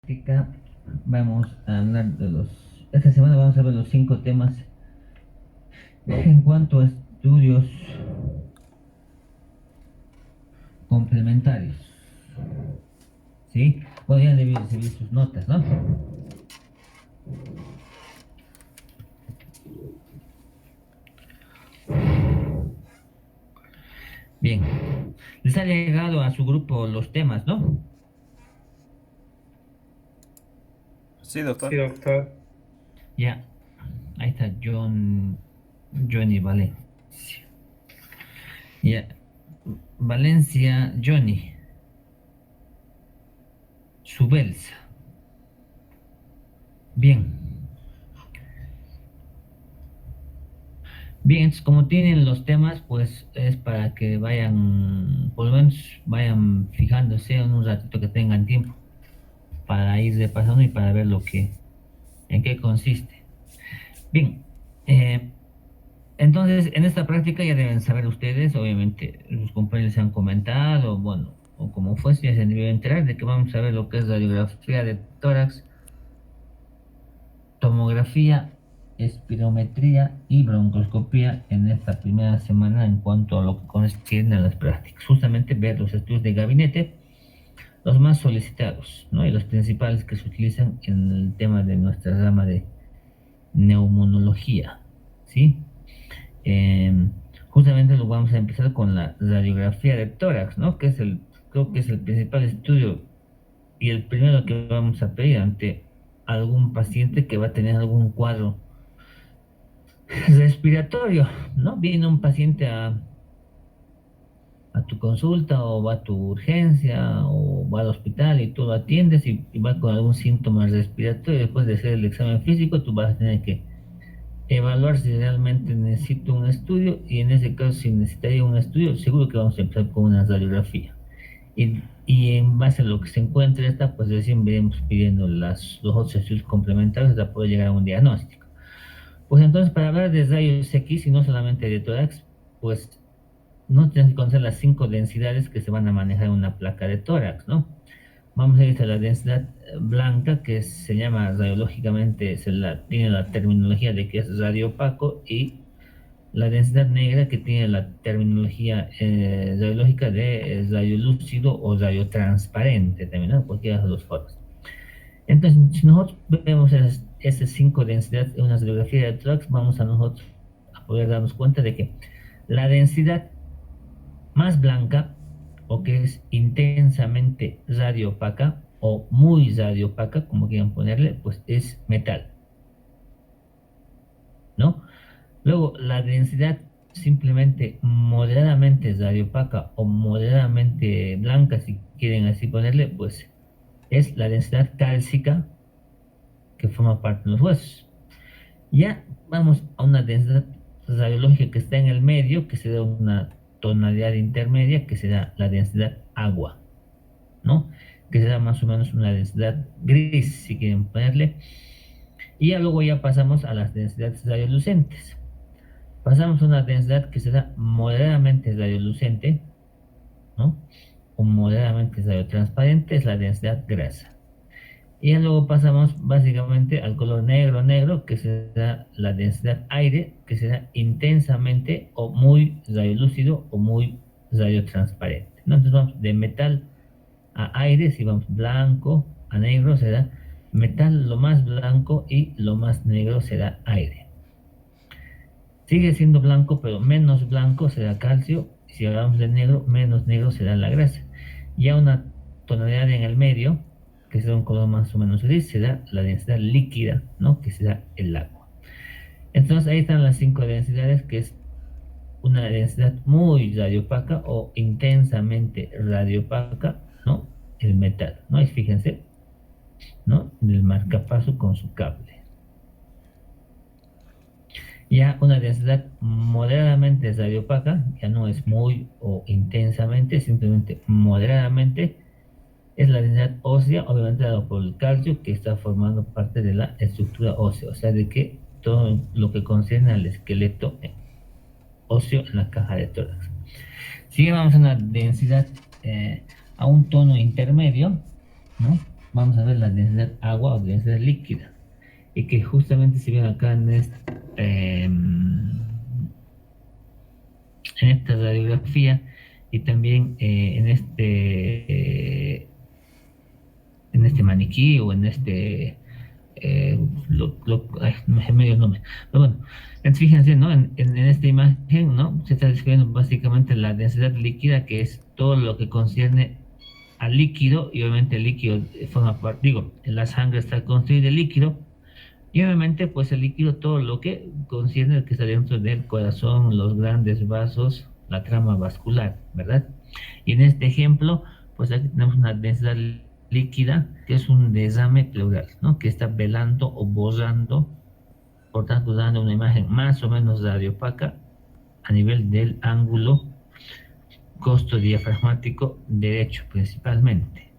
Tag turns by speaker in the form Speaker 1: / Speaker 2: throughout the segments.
Speaker 1: práctica vamos a hablar de esta semana vamos a ver los 5 temas en cuanto a estudios complementarios. ¿Sí? Bueno, ya debí recibir sus notas, ¿no? Bien. Les ha llegado a su grupo los temas, ¿no?
Speaker 2: Sí,
Speaker 3: Sí,
Speaker 2: doctor.
Speaker 3: doctor.
Speaker 1: Ya. Ahí está Johnny Valencia. Ya. Valencia Johnny. Subelsa. Bien. Bien, entonces, como tienen los temas, pues es para que vayan, por lo menos vayan fijándose en un ratito que tengan tiempo para ir repasando y para ver en qué consiste. Bien, eh, entonces en esta práctica ya deben saber ustedes, obviamente sus compañeros se han comentado, bueno, o como fuese, ya se deben enterar de que vamos a ver lo que es radiografía de tórax, tomografía, espirometría y broncoscopía en esta primera semana en cuanto a lo que corresponde a las prácticas. Justamente ver los estudios de gabinete, los más solicitados, ¿no? Y los principales que se utilizan en el tema de nuestra rama de neumonología, ¿sí? Eh, Justamente lo vamos a empezar con la radiografía de tórax, ¿no? Creo que es el principal estudio y el primero que vamos a pedir ante algún paciente que va a tener algún cuadro respiratorio, ¿no? Viene un paciente a tu consulta o va a tu urgencia o va al hospital y tú lo atiendes y va con algún síntoma respiratorio. Después de hacer el examen físico, tú vas a tener que evaluar si realmente necesita un estudio y en ese caso, si necesitaría un estudio, seguro que vamos a empezar con una radiografía. Y en base a lo que se encuentre esta, pues recién veremos pidiendo los otros estudios complementarios para poder llegar a un diagnóstico. Pues entonces, para hablar de rayos X y no solamente de tórax, pues no tienen que conocer las 5 densidades que se van a manejar en una placa de tórax, ¿no? Vamos a ir a la densidad blanca, que se llama radiológicamente, tiene la terminología de que es radiopaco, y la densidad negra, que tiene la terminología radiológica de radiolúcido o radiotransparente, también, ¿no? Cualquiera de los foros. Entonces, si nosotros vemos esas 5 densidades en una radiografía de tórax, vamos a nosotros a poder darnos cuenta de que la densidad más blanca, o que es intensamente radiopaca o muy radiopaca, como quieran ponerle, pues es metal, ¿no? Luego, la densidad simplemente moderadamente radiopaca o moderadamente blanca, si quieren así ponerle, pues es la densidad cálcica que forma parte de los huesos. Ya vamos a una densidad radiológica que está en el medio, que se da una tonalidad intermedia, que será la densidad agua, ¿no? Que será más o menos una densidad gris, si quieren ponerle. Y ya luego ya pasamos a las densidades radiolucentes. Pasamos a una densidad que será moderadamente radiolucente, ¿no? O moderadamente radiotransparente, es la densidad grasa. Y ya luego pasamos básicamente al color negro, negro, que será la densidad aire, que será intensamente o muy radiolúcido o muy radiotransparente, ¿no? Entonces vamos de metal a aire, si vamos blanco a negro será metal lo más blanco y lo más negro será aire. Sigue siendo blanco, pero menos blanco será calcio. Si hablamos de negro, menos negro será la grasa. Ya una tonalidad en el medio, que será un color más o menos gris, será la densidad líquida, ¿no? Que será el agua. Entonces ahí están las 5 densidades, que es una densidad muy radiopaca o intensamente radiopaca, ¿no? El metal, ¿no? Y fíjense, ¿no? Del marcapaso con su cable. Ya una densidad moderadamente radiopaca, ya no es muy o intensamente, simplemente moderadamente, es la densidad ósea, obviamente dado por el calcio que está formando parte de la estructura ósea, o sea, de que todo lo que concierne al esqueleto óseo en la caja de tórax. Si vamos a una densidad, a un tono intermedio, ¿no? vamos a ver la densidad agua o densidad líquida. Y que justamente se ve acá en esta radiografía y también en este maniquí o en ay, no me medio el nombre. Pero bueno, entonces fíjense, ¿no? En esta imagen, ¿no? Se está describiendo básicamente la densidad líquida, que es todo lo que concierne al líquido, y obviamente el líquido forma parte, digo, la sangre está constituida de líquido, y obviamente pues el líquido, todo lo que concierne el que está dentro del corazón, los grandes vasos, la trama vascular, ¿verdad? Y en este ejemplo, pues aquí tenemos una densidad líquida, que es un desame pleural, ¿no? Que está velando o borrando, por tanto dando una imagen más o menos radiopaca a nivel del ángulo costo diafragmático derecho principalmente.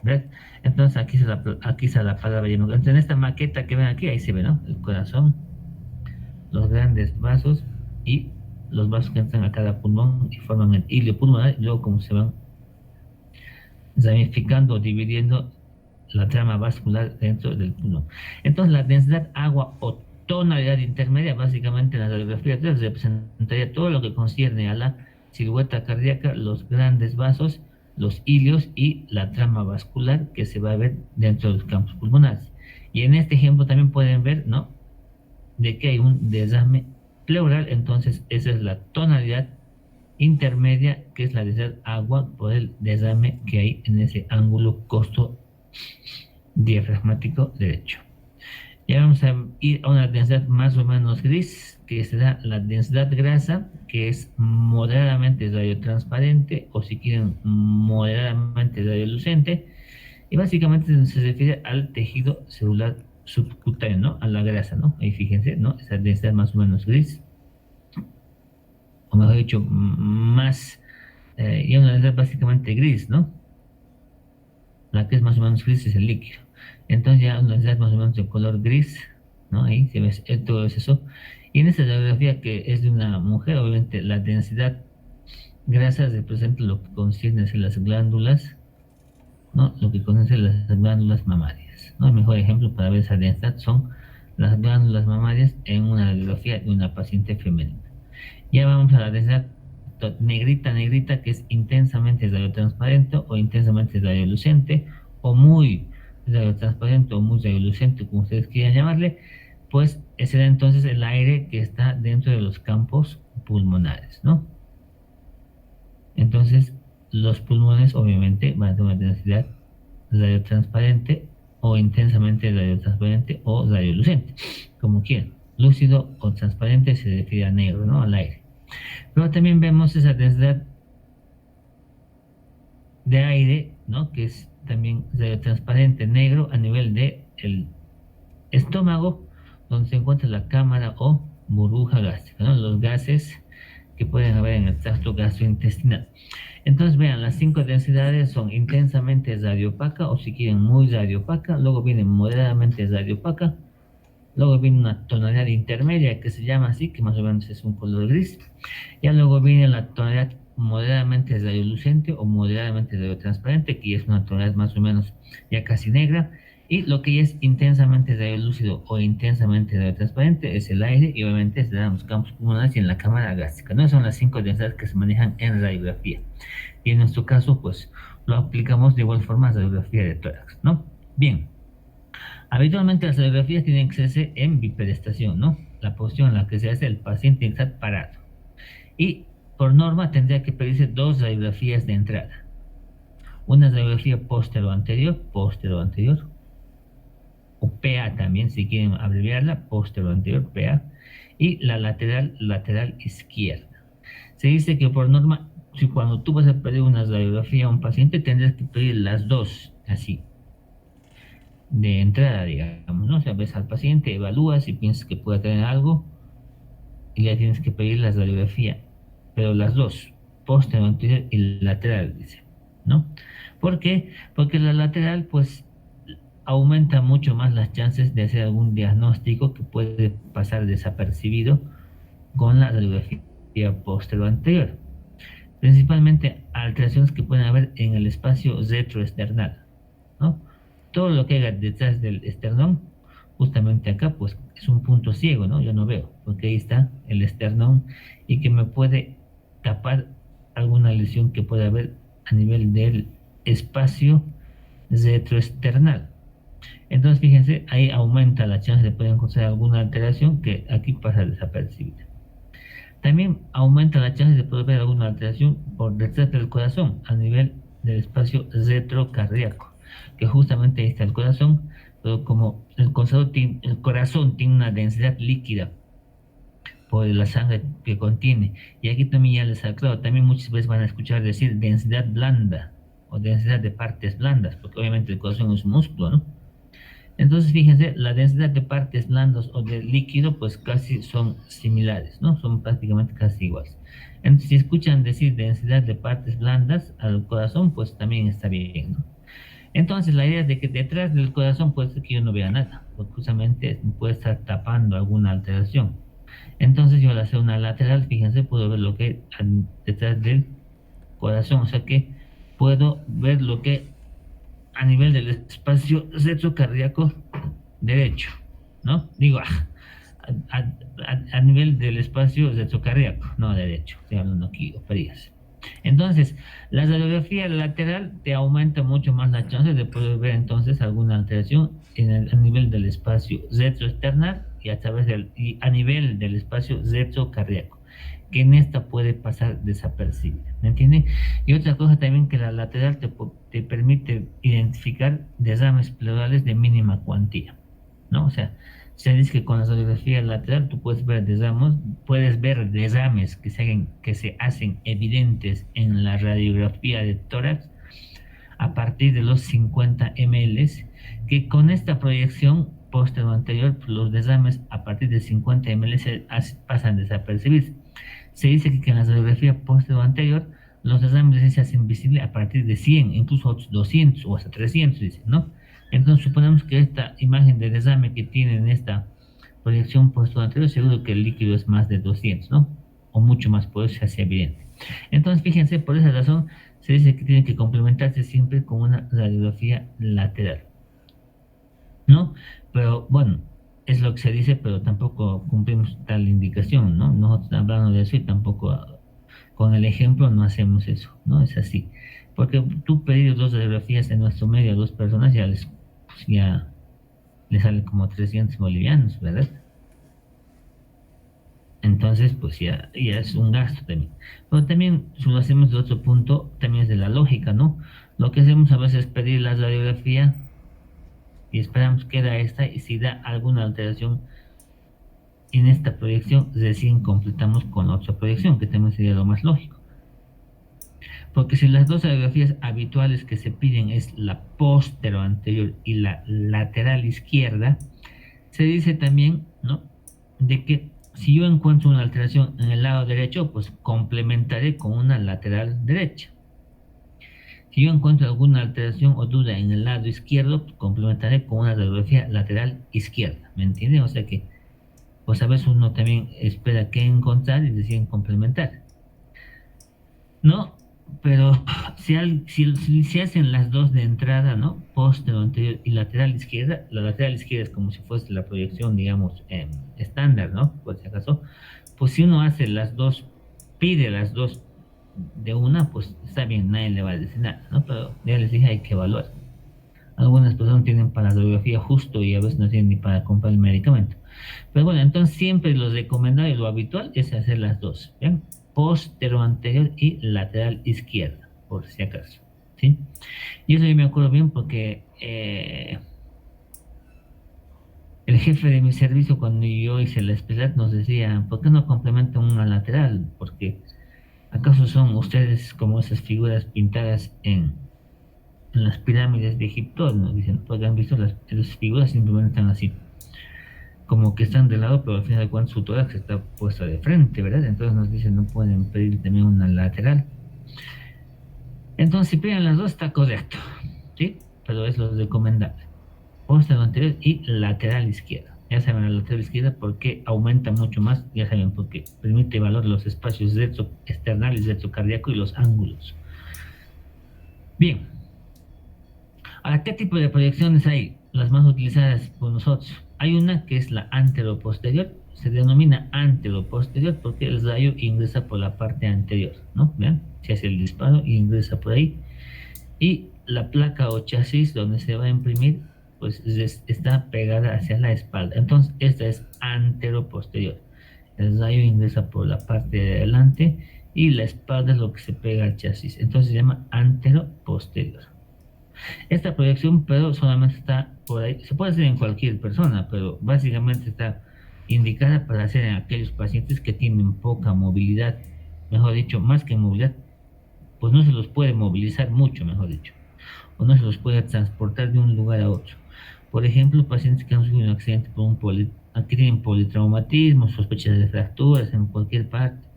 Speaker 1: ¿Ves? Entonces aquí está la palabra hemograma. Entonces en esta maqueta que ven aquí, ahí se ve, ¿no? El corazón, los grandes vasos y los vasos que entran a cada pulmón y forman el hilio pulmonar, y luego como se van ramificando, dividiendo la trama vascular dentro del pulmón. Entonces la densidad agua o tonalidad intermedia, básicamente en la radiografía 3 representaría todo lo que concierne a la silueta cardíaca, los grandes vasos, los hilios y la trama vascular que se va a ver dentro de los campos pulmonares. Y en este ejemplo también pueden ver, ¿no? De que hay un desame pleural, entonces esa es la tonalidad intermedia, que es la densidad agua por el desame que hay en ese ángulo costo diafragmático derecho. Ya vamos a ir a una densidad más o menos gris, que será la densidad grasa, que es moderadamente radiotransparente, o si quieren, moderadamente radiolucente, y básicamente se refiere al tejido celular subcutáneo, ¿no? A la grasa, ¿no? Ahí fíjense, ¿no? Esa densidad más o menos gris, o mejor dicho, más, y una densidad básicamente gris, ¿no? La que es más o menos gris es el líquido. Entonces ya una densidad más o menos de color gris, ¿no? Ahí se ve todo eso. Y en esta radiografía, que es de una mujer, obviamente la densidad grasa representa lo que concierne a las glándulas, ¿no? Lo que concierne a las glándulas mamarias, ¿no? El mejor ejemplo para ver esa densidad son las glándulas mamarias en una radiografía de una paciente femenina. Ya vamos a la densidad negrita, que es intensamente radiotransparente o intensamente radiolucente, o muy radiotransparente o muy radiolucente, como ustedes quieran llamarle, pues ese era entonces el aire que está dentro de los campos pulmonares, ¿no? Entonces, los pulmones obviamente van a tener una densidad radiotransparente o intensamente radiotransparente o radiolucente, como quieran. Lúcido o transparente se refiere a negro, ¿no? Al aire. Luego también vemos esa densidad de aire, ¿no? Que es también transparente negro a nivel de el estómago, donde se encuentra la cámara o burbuja gástrica, ¿no? Los gases que pueden haber en el tracto gastrointestinal. Entonces vean, las 5 densidades son intensamente radiopaca, o si quieren muy radiopaca, luego viene moderadamente radiopaca, luego viene una tonalidad intermedia que se llama así, que más o menos es un color gris. Ya luego viene la tonalidad moderadamente radiolucente o moderadamente radiotransparente, que ya es una tonalidad más o menos ya casi negra. Y lo que ya es intensamente radiolúcido o intensamente radiotransparente es el aire, y obviamente se dan los campos pulmonares y en la cámara gástrica. No son las 5 densidades que se manejan en radiografía. Y en nuestro caso, pues lo aplicamos de igual forma a radiografía de tórax, ¿no? Bien. Habitualmente las radiografías tienen que hacerse en bipedestación, ¿no? La posición en la que se hace el paciente tiene que estar parado. Y por norma tendría que pedirse 2 radiografías de entrada. Una radiografía postero-anterior, o PA también, si quieren abreviarla, postero-anterior, PA, y la lateral izquierda. Se dice que por norma, si cuando tú vas a pedir una radiografía a un paciente, tendrás que pedir las 2, así, de entrada, digamos, ¿no? O sea, ves al paciente, evalúas y piensas que puede tener algo y le tienes que pedir la radiografía, pero las 2, posterior, anterior y lateral, dice, ¿no? ¿Por qué? Porque la lateral, pues, aumenta mucho más las chances de hacer algún diagnóstico que puede pasar desapercibido con la radiografía posterior anterior. Principalmente alteraciones que pueden haber en el espacio retroesternal, ¿no? todo lo que haya detrás del esternón, justamente acá, pues es un punto ciego, ¿no? Yo no veo, porque ahí está el esternón y que me puede tapar alguna lesión que pueda haber a nivel del espacio retroesternal. Entonces, fíjense, ahí aumenta la chance de poder encontrar alguna alteración que aquí pasa desapercibida. También aumenta la chance de poder ver alguna alteración por detrás del corazón, a nivel del espacio retrocardíaco, que justamente ahí está el corazón, pero como el corazón tiene una densidad líquida por la sangre que contiene, y aquí también ya les aclaro, también muchas veces van a escuchar decir densidad blanda o densidad de partes blandas, porque obviamente el corazón es un músculo, ¿no? Entonces, fíjense, la densidad de partes blandas o de líquido, pues casi son similares, ¿no? Son prácticamente casi iguales. Entonces, si escuchan decir densidad de partes blandas al corazón, pues también está bien, ¿no? Entonces, la idea de que detrás del corazón puede ser que yo no vea nada, porque justamente puede estar tapando alguna alteración. Entonces, yo al hacer una lateral, fíjense, puedo ver lo que hay detrás del corazón, o sea que puedo ver lo que a nivel del espacio retrocardíaco derecho, ¿no? Digo, a nivel del espacio retrocardíaco, no derecho, estoy hablando aquí, operías. Entonces, la radiografía lateral te aumenta mucho más la chance de poder ver entonces alguna alteración a nivel del espacio retroesternal y y a nivel del espacio retrocardíaco, que en esta puede pasar desapercibida, ¿me entienden? Y otra cosa también que la lateral te permite identificar derrames pleurales de mínima cuantía, ¿no? O sea, se dice que con la radiografía lateral tú puedes ver derrames que se hacen evidentes en la radiografía de tórax a partir de los 50 ml, que con esta proyección póstero anterior, los derrames a partir de 50 ml pasan desapercibidos. Se dice que en la radiografía póstero anterior, los derrames se hacen visibles a partir de 100, incluso otros 200 o hasta 300, dicen, ¿no? Entonces suponemos que esta imagen de derrame que tiene en esta proyección póstero anterior, seguro que el líquido es más de 200, ¿no? O mucho más, por eso se hace evidente. Entonces, fíjense, por esa razón se dice que tiene que complementarse siempre con una radiografía lateral, ¿no? Pero bueno, es lo que se dice, pero tampoco cumplimos tal indicación, ¿no? Nosotros hablando de eso y tampoco con el ejemplo no hacemos eso, ¿no? Es así. Porque tú pedir dos radiografías en nuestro medio a dos personas ya les sale como 300 bolivianos, ¿verdad? Entonces, pues ya es un gasto también. Pero también, si lo hacemos de otro punto, también es de la lógica, ¿no? Lo que hacemos a veces es pedir la radiografía y esperamos que da esta, y si da alguna alteración en esta proyección, recién completamos con la otra proyección, que también sería lo más lógico. Porque si las dos radiografías habituales que se piden es la póstero anterior y la lateral izquierda, se dice también, ¿no?, de que si yo encuentro una alteración en el lado derecho, pues complementaré con una lateral derecha. Si yo encuentro alguna alteración o duda en el lado izquierdo, pues complementaré con una radiografía lateral izquierda, ¿me entienden? O sea que, pues a veces uno también espera qué encontrar y deciden complementar, ¿no? Pero si hacen las dos de entrada, ¿no? Póstero anterior y lateral izquierda, la lateral izquierda es como si fuese la proyección, digamos, estándar, ¿no? Por si acaso, pues si uno hace las dos, pide las dos de una, pues está bien, nadie le va a decir nada, ¿no? Pero ya les dije, hay que evaluar. Algunas personas tienen para radiografía justo y a veces no tienen ni para comprar el medicamento. Pero bueno, entonces siempre lo recomendable y lo habitual es hacer las dos, ¿bien? Póstero anterior y lateral izquierda, por si acaso, ¿sí? Y eso yo me acuerdo bien porque el jefe de mi servicio, cuando yo hice la especialidad, nos decía, ¿por qué no complementan una lateral? Porque ¿acaso son ustedes como esas figuras pintadas en las pirámides de Egipto? Nos dicen, porque han visto las figuras simplemente están así, como que están de lado, pero al final de cuentas su tórax está puesta de frente, ¿verdad? Entonces nos dicen, no pueden pedir también una lateral. Entonces, si piden las dos, está correcto, ¿sí? Pero es lo recomendable. Póstero anterior y lateral izquierda. Ya saben, la lateral izquierda porque aumenta mucho más, ya saben, porque permite evaluar los espacios retroesternales, retrocardíaco y los ángulos. Bien. Ahora, ¿qué tipo de proyecciones hay? Las más utilizadas por nosotros. Hay una que es la anteroposterior, se denomina anteroposterior porque el rayo ingresa por la parte anterior, ¿no? Vean, se hace el disparo y ingresa por ahí. Y la placa o chasis donde se va a imprimir, pues está pegada hacia la espalda. Entonces, esta es anteroposterior. El rayo ingresa por la parte de adelante y la espalda es lo que se pega al chasis. Entonces se llama anteroposterior. Esta proyección, pero solamente está por ahí, se puede hacer en cualquier persona, pero básicamente está indicada para hacer en aquellos pacientes que tienen poca movilidad, mejor dicho, más que movilidad, pues no se los puede movilizar mucho, mejor dicho, o no se los puede transportar de un lugar a otro. Por ejemplo, pacientes que han sufrido un accidente por que tienen politraumatismo, sospechas de fracturas en cualquier parte,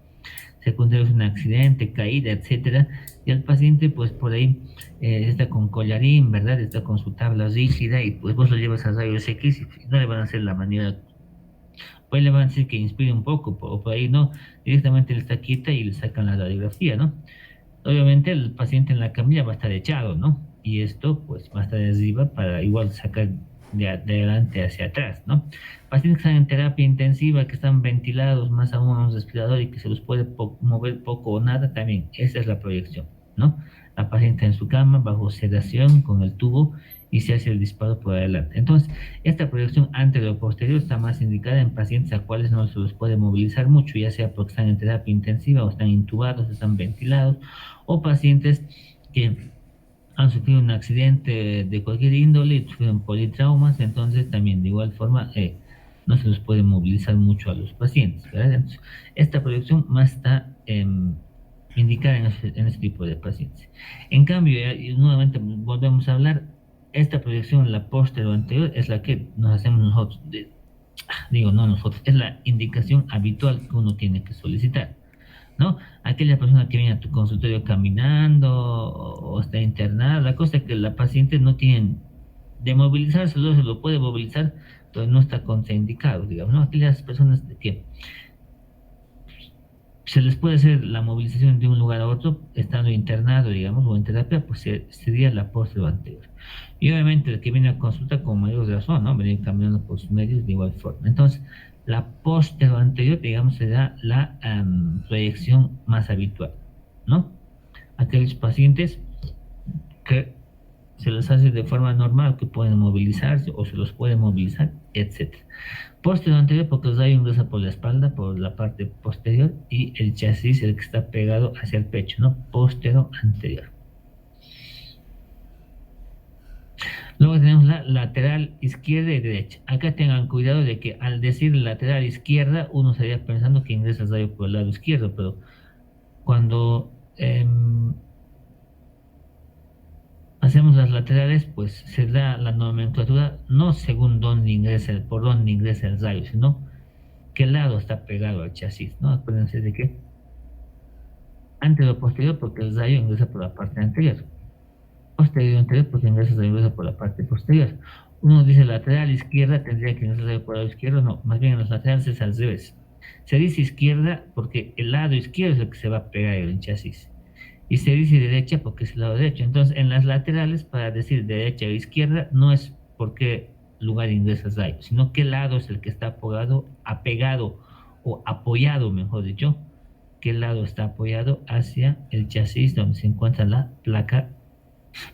Speaker 1: secundarios de un accidente, caída, etcétera, y el paciente pues por ahí está con collarín, ¿verdad? Está con su tabla rígida y pues vos lo llevas a rayos X y no le van a hacer la maniobra, pues le van a decir que inspire un poco, o por ahí no, directamente le está quieta y le sacan la radiografía, ¿no? Obviamente el paciente en la camilla va a estar echado, ¿no? Y esto pues va a estar arriba para igual sacar de adelante hacia atrás, ¿no? Pacientes que están en terapia intensiva, que están ventilados más aún a un respirador y que se los puede mover poco o nada, también esa es la proyección, ¿no? La paciente en su cama, bajo sedación, con el tubo y se hace el disparo por adelante. Entonces, esta proyección anterior posterior está más indicada en pacientes a cuales no se los puede movilizar mucho, ya sea porque están en terapia intensiva o están intubados, están ventilados, o pacientes que han sufrido un accidente de cualquier índole, sufrieron politraumas, entonces también de igual forma no se los puede movilizar mucho a los pacientes, ¿verdad? Entonces, esta proyección más está indicada en ese tipo de pacientes. En cambio, y nuevamente volvemos a hablar, esta proyección, la posterior o anterior, es la que nos hacemos nosotros, digo, no nosotros, es la indicación habitual que uno tiene que solicitar, ¿no? Aquella persona que viene a tu consultorio caminando o está internada, la cosa es que la paciente no tiene de movilizarse, solo se lo puede movilizar, pero no está contraindicado, digamos, ¿no? Aquellas personas que se les puede hacer la movilización de un lugar a otro estando internado, digamos, o en terapia, pues sería la posterior anterior. Y obviamente el que viene a consulta con mayor razón, ¿no? Venir caminando por sus medios de igual forma. Entonces, la posterior anterior, digamos, será la proyección más habitual, ¿no? Aquellos pacientes que se les hace de forma normal, que pueden movilizarse o se los puede movilizar, etcétera. Posterior anterior, porque el rayo ingresa por la espalda, por la parte posterior, y el chasis, el que está pegado hacia el pecho, ¿no? Posterior anterior. Luego tenemos la lateral izquierda y derecha. Acá tengan cuidado de que al decir lateral izquierda, uno estaría pensando que ingresa el rayo por el lado izquierdo, pero cuando hacemos las laterales, pues se da la nomenclatura no según por dónde ingresa el rayo, sino qué lado está pegado al chasis, ¿no? Acuérdense de que anterior o posterior porque el rayo ingresa por la parte anterior, posterior anterior porque ingresa por la parte posterior. Uno dice lateral izquierda, tendría que ingresar por el lado izquierdo, no, más bien en los laterales es al revés. Se dice izquierda porque el lado izquierdo es el que se va a pegar en el chasis. Y se dice derecha porque es el lado derecho. Entonces, en las laterales, para decir derecha o izquierda, no es por qué lugar ingresa el rayo, sino qué lado es el que está apegado o apoyado, mejor dicho, qué lado está apoyado hacia el chasis donde se encuentra la placa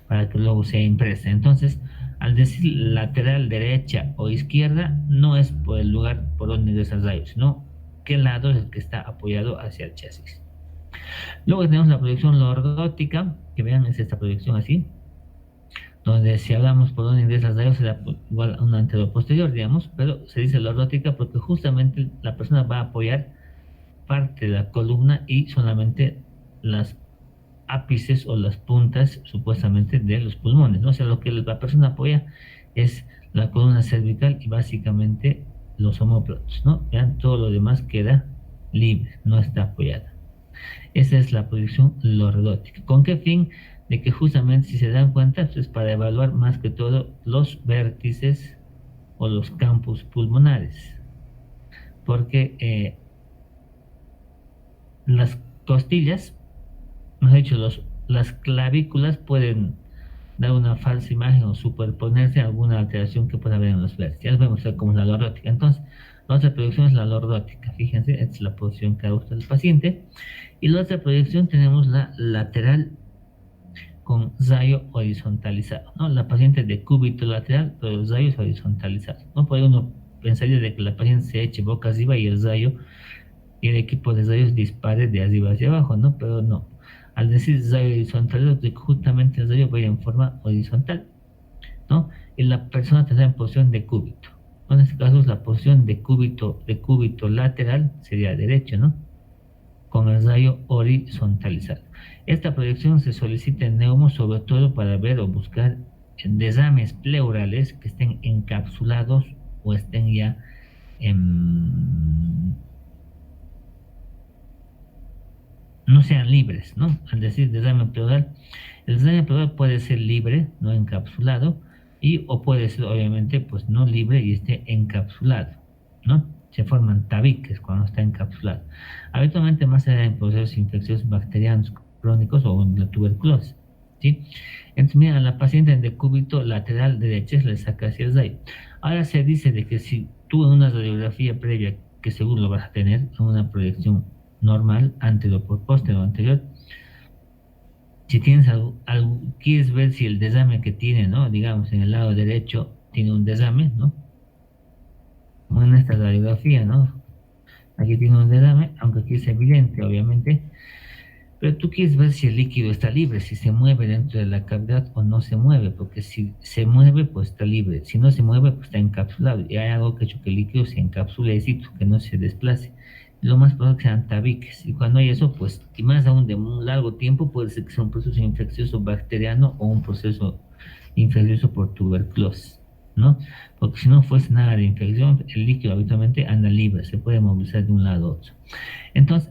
Speaker 1: para que luego sea impresa. Entonces, al decir lateral derecha o izquierda, no es por el lugar por donde ingresa el rayo, sino qué lado es el que está apoyado hacia el chasis. Luego tenemos la proyección lordótica, que vean, es esta proyección así, donde si hablamos por dónde ingresa el rayo será igual a una anterior posterior, digamos, pero se dice lordótica porque justamente la persona va a apoyar parte de la columna y solamente las ápices o las puntas supuestamente de los pulmones, ¿no? O sea, lo que la persona apoya es la columna cervical y básicamente los omóplatos, ¿no? Vean, todo lo demás queda libre, no está apoyada. Esa es la proyección lordótica. ¿Con qué fin? De que justamente, si se dan cuenta, es para evaluar más que todo los vértices o los campos pulmonares. Porque las costillas, mejor dicho, las clavículas pueden dar una falsa imagen o superponerse a alguna alteración que pueda haber en los flares. Ya les voy a mostrar cómo es la lordótica. Entonces, la otra proyección es la lordótica. Fíjense, esta es la posición que adopta el paciente. Y la otra proyección tenemos la lateral con zayo horizontalizado, ¿no? La paciente de cúbito lateral, pero el zayo es horizontalizado, ¿no? Por ahí uno pensaría de que la paciente se eche boca arriba y el zayo y el equipo de zayos dispare de arriba hacia abajo, ¿no? Pero no. Al decir zayo horizontalizado, justamente el zayo va a ir en forma horizontal, ¿no? Y la persona tendrá en posición de cúbito. En este caso, la posición de cúbito lateral sería derecho, ¿no? Con el rayo horizontalizado. Esta proyección se solicita en neumo sobre todo para ver o buscar desmanes pleurales que estén encapsulados o estén ya no sean libres, ¿no? Al decir desame pleural, el desame pleural puede ser libre, no encapsulado, o puede ser obviamente pues no libre y esté encapsulado, ¿no? Se forman tabiques cuando está encapsulado. Habitualmente más se da en procesos infecciosos bacterianos crónicos o en la tuberculosis, ¿sí? Entonces, mira, a la paciente en decúbito lateral derecha le saca hacia el rayo. Ahora se dice de que si tú en una radiografía previa, que seguro lo vas a tener, en una proyección normal, anterior por posterior anterior, si tienes quieres ver si el desame que tiene, ¿no? Digamos, en el lado derecho tiene un desame, ¿no? Como en esta radiografía, ¿no? Aquí tiene un desame, aunque aquí es evidente, obviamente, pero tú quieres ver si el líquido está libre, si se mueve dentro de la cavidad o no se mueve, porque si se mueve, pues está libre, si no se mueve, pues está encapsulado, y hay algo que ha hecho que el líquido se encapsule, que no se desplace. Lo más probable es que sean tabiques, y cuando hay eso, pues, y más aún de un largo tiempo, puede ser que sea un proceso infeccioso bacteriano o un proceso infeccioso por tuberculosis, ¿no? Porque si no fuese nada de infección, el líquido habitualmente anda libre, se puede movilizar de un lado a otro. Entonces,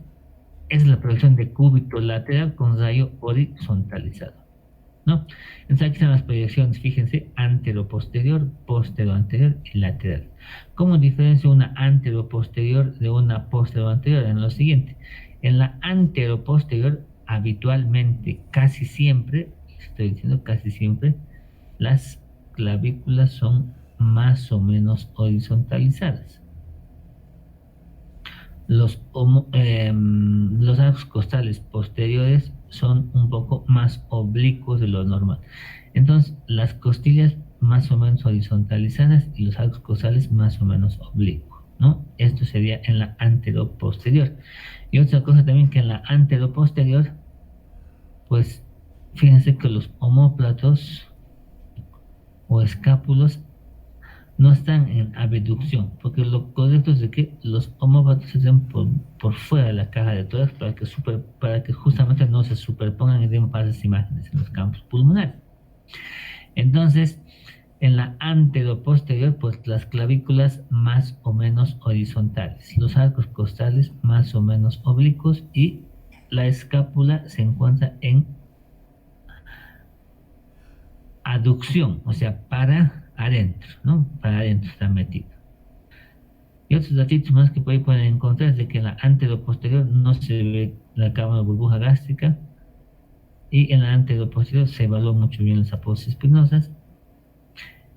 Speaker 1: es la proyección de cúbito lateral con rayo horizontalizado, ¿no? Entonces aquí están las proyecciones, fíjense, antero-posterior, posterior-anterior y lateral. ¿Cómo diferencio una antero-posterior de una posterior-anterior? En lo siguiente, en la antero-posterior, habitualmente, casi siempre, estoy diciendo casi siempre, las clavículas son más o menos horizontalizadas. Los arcos costales posteriores son un poco más oblicuos de lo normal. Entonces, las costillas más o menos horizontalizadas y los arcos costales más o menos oblicuos, ¿no? Esto sería en la anteroposterior. Y otra cosa también que en la anteroposterior, pues fíjense que los omóplatos o escápulos no están en abducción, porque lo correcto es de que los omóplatos se den por fuera de la caja de tórax para que justamente no se superpongan y den falsas imágenes en los campos pulmonares. Entonces, en la anteroposterior, pues las clavículas más o menos horizontales, los arcos costales más o menos oblicuos y la escápula se encuentra en aducción, o sea, para adentro, ¿no? Para adentro está metido. Y otros datos más que por ahí pueden encontrar es de que en la anteroposterior no se ve la cámara de burbuja gástrica y en la anteroposterior se evalúa mucho bien las aposis espinosas.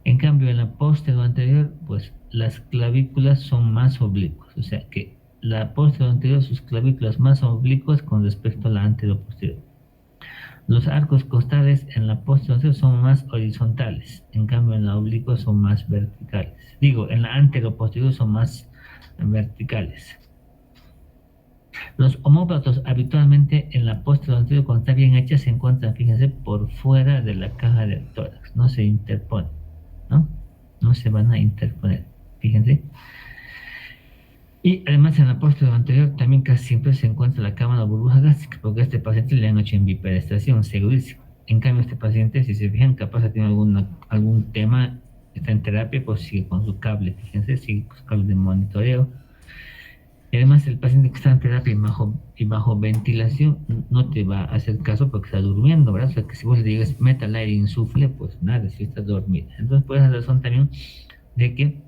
Speaker 1: En cambio, en la posterior anterior, pues las clavículas son más oblicuas, o sea que la posterior anterior, sus clavículas más oblicuas con respecto a la anteroposterior. Los arcos costales en la posterior son más horizontales, en cambio en la oblicua son más verticales. Digo, en la anteroposterior son más verticales. Los omóplatos habitualmente en la posterior anterior, cuando está bien hecha, se encuentran, fíjense, por fuera de la caja del tórax, no se interponen, ¿no? No se van a interponer, fíjense. Y además en la posterior anterior también casi siempre se encuentra la cámara de burbuja gástrica, porque a este paciente le han hecho en biperestación, segurísimo. En cambio, este paciente, si se fijan, capaz de tener algún tema, está en terapia, pues sigue con su cable, fíjense, sigue con su cable de monitoreo. Y además el paciente que está en terapia y bajo ventilación no te va a hacer caso porque está durmiendo, ¿verdad? O sea que si vos le digas meta el aire y insufle, pues nada, si está dormida. Entonces por esa razón también de que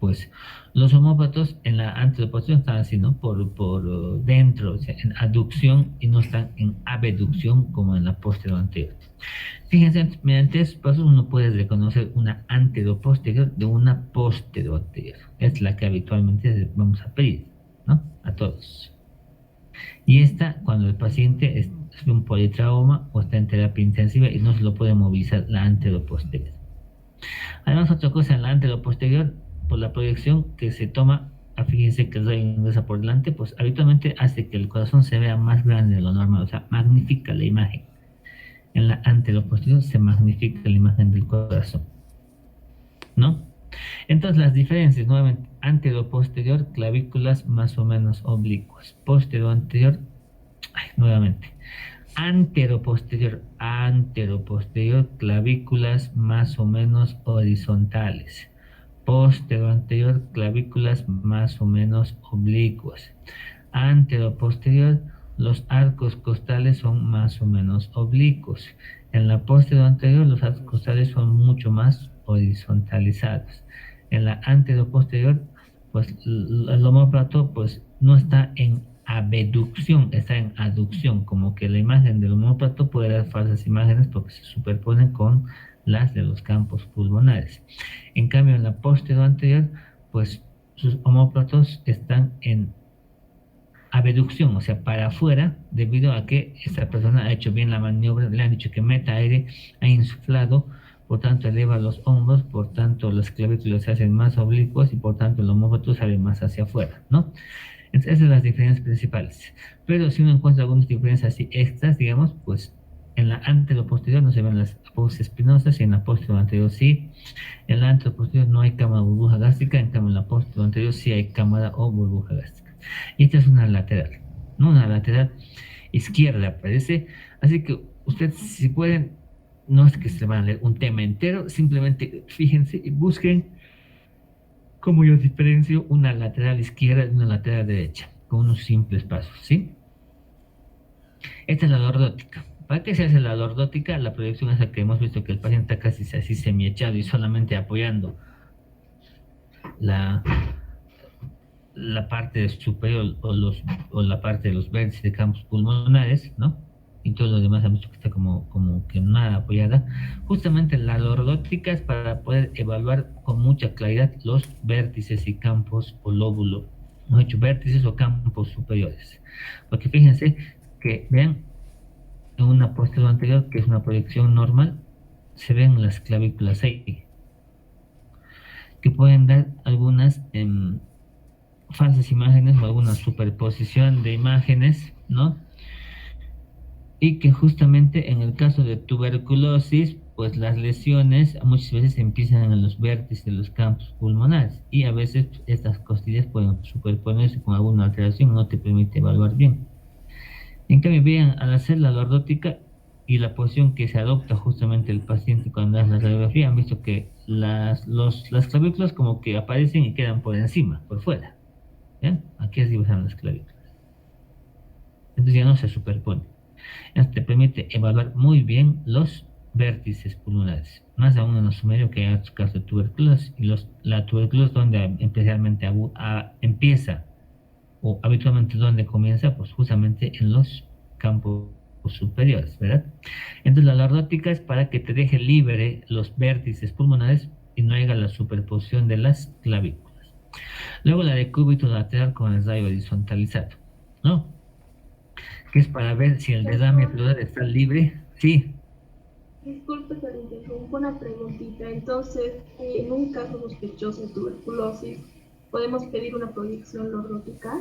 Speaker 1: pues los omóplatos en la anteroposterior están así, ¿no? Dentro, o sea, en aducción y no están en abducción como en la posterior anterior. Fíjense, mediante estos pasos uno puede reconocer una anteroposterior de una posterior anterior. Es la que habitualmente vamos a pedir, ¿no? A todos. Y esta, cuando el paciente es un politrauma o está en terapia intensiva y no se lo puede movilizar la anteroposterior. Además, otra cosa en la anteroposterior, por la proyección que se toma, fíjense que el rayo ingresa por delante, pues habitualmente hace que el corazón se vea más grande de lo normal, o sea, magnifica la imagen. En la anteroposterior se magnifica la imagen del corazón, ¿no? Entonces las diferencias, nuevamente, anteroposterior, clavículas más o menos oblicuas, posterior anterior, nuevamente, anteroposterior, clavículas más o menos horizontales, posterior anterior, clavículas más o menos oblicuas, anteroposterior, los arcos costales son más o menos oblicuos. En la posterior anterior, los arcos costales son mucho más horizontalizados. En la anteroposterior, pues el omóplato pues no está en abducción, está en aducción, como que la imagen del omóplato puede dar falsas imágenes porque se superponen con las de los campos pulmonares. En cambio, en la posterior anterior, pues sus omóplatos están en abducción, o sea, para afuera, debido a que esta persona ha hecho bien la maniobra, le han dicho que meta aire, ha insuflado, por tanto eleva los hombros, por tanto las clavículas se hacen más oblicuas y por tanto el omóplato sale más hacia afuera, ¿no? Entonces, esas son las diferencias principales. Pero si uno encuentra algunas diferencias así extras, digamos, pues en la anteroposterior no se ven las apófisis espinosas y en la posterior anterior sí. En la anteroposterior no hay cámara o burbuja gástrica, en cambio en la posterior anterior sí hay cámara o burbuja gástrica. Y esta es una lateral, ¿no? Una lateral izquierda, parece. Así que ustedes, si pueden, no es que se van a leer un tema entero, simplemente fíjense y busquen cómo yo diferencio una lateral izquierda de una lateral derecha, con unos simples pasos, ¿sí? Esta es la lordótica. ¿Para qué se hace la lordótica? La proyección es la que hemos visto que el paciente está casi así semiechado y solamente apoyando la parte superior o la parte de los vértices de campos pulmonares, ¿no? Y todo lo demás hemos visto que está como que nada apoyada. Justamente la lordótica es para poder evaluar con mucha claridad los vértices y campos o lóbulo, no he dicho vértices o campos superiores. Porque fíjense que vean en una posterior anterior, que es una proyección normal, se ven las clavículas ahí, que pueden dar algunas falsas imágenes o alguna superposición de imágenes, ¿no? Y que justamente en el caso de tuberculosis, pues las lesiones muchas veces empiezan en los vértices de los campos pulmonares y a veces estas costillas pueden superponerse con alguna alteración, no te permite evaluar bien. En cambio, vean, al hacer la lordótica y la posición que se adopta justamente el paciente cuando hace la radiografía, han visto que las clavículas como que aparecen y quedan por encima, por fuera. ¿Ya? Aquí así están las clavículas. Entonces ya no se superpone. Esto te permite evaluar muy bien los vértices pulmonares, más aún en los sumerios que hay otros casos de tuberculosis, y la tuberculosis donde especialmente empieza o habitualmente donde comienza, pues justamente en los campos superiores, ¿verdad? Entonces la lordótica es para que te deje libre los vértices pulmonares y no haya la superposición de las clavículas. Luego la de cúbito lateral con el rayo horizontalizado, ¿no? Que es para ver si el derrame pleural está libre. Sí.
Speaker 3: Disculpe que le interrumpa una preguntita. Entonces, en un caso sospechoso de tuberculosis, ¿podemos pedir una proyección lordótica?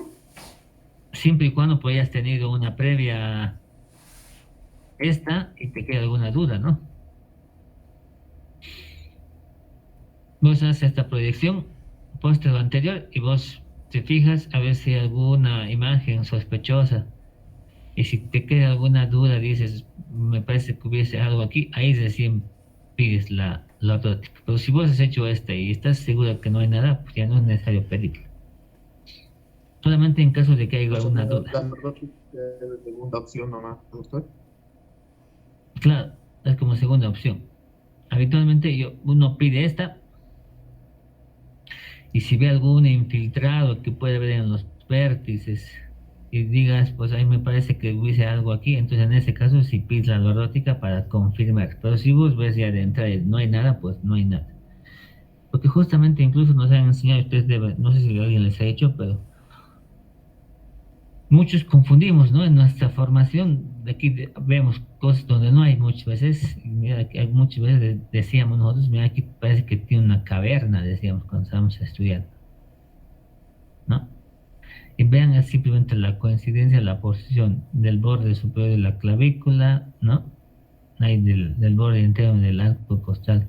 Speaker 1: Siempre y cuando pues hayas tenido una previa esta y te queda alguna duda, ¿no? Vos haces esta proyección posterior anterior y vos te fijas a ver si hay alguna imagen sospechosa. Y si te queda alguna duda, dices, me parece que hubiese algo aquí, ahí recién pides la lordótica. Pero si vos has hecho esta y estás seguro que no hay nada, pues ya no es necesario pedirla. Solamente en caso de que haya alguna duda.
Speaker 4: La lordótica es la segunda opción nomás, doctor.
Speaker 1: Claro, es como segunda opción. Habitualmente uno pide esta Y si ve algún infiltrado que puede haber en los vértices y digas, pues ahí me parece que hubiese algo aquí, entonces en ese caso si pides la lordótica para confirmar. Pero si vos ves ya de entrada y no hay nada, pues no hay nada. Porque justamente incluso nos han enseñado, ustedes deben, no sé si alguien les ha hecho, pero muchos confundimos, ¿no? En nuestra formación, de aquí vemos cosas donde no hay muchas veces, y mira, que hay muchas veces decíamos nosotros, mira, aquí parece que tiene una caverna, decíamos cuando estábamos estudiando, ¿no? Y vean es simplemente la coincidencia, la posición del borde superior de la clavícula, ¿no? Ahí del borde entero del arco costal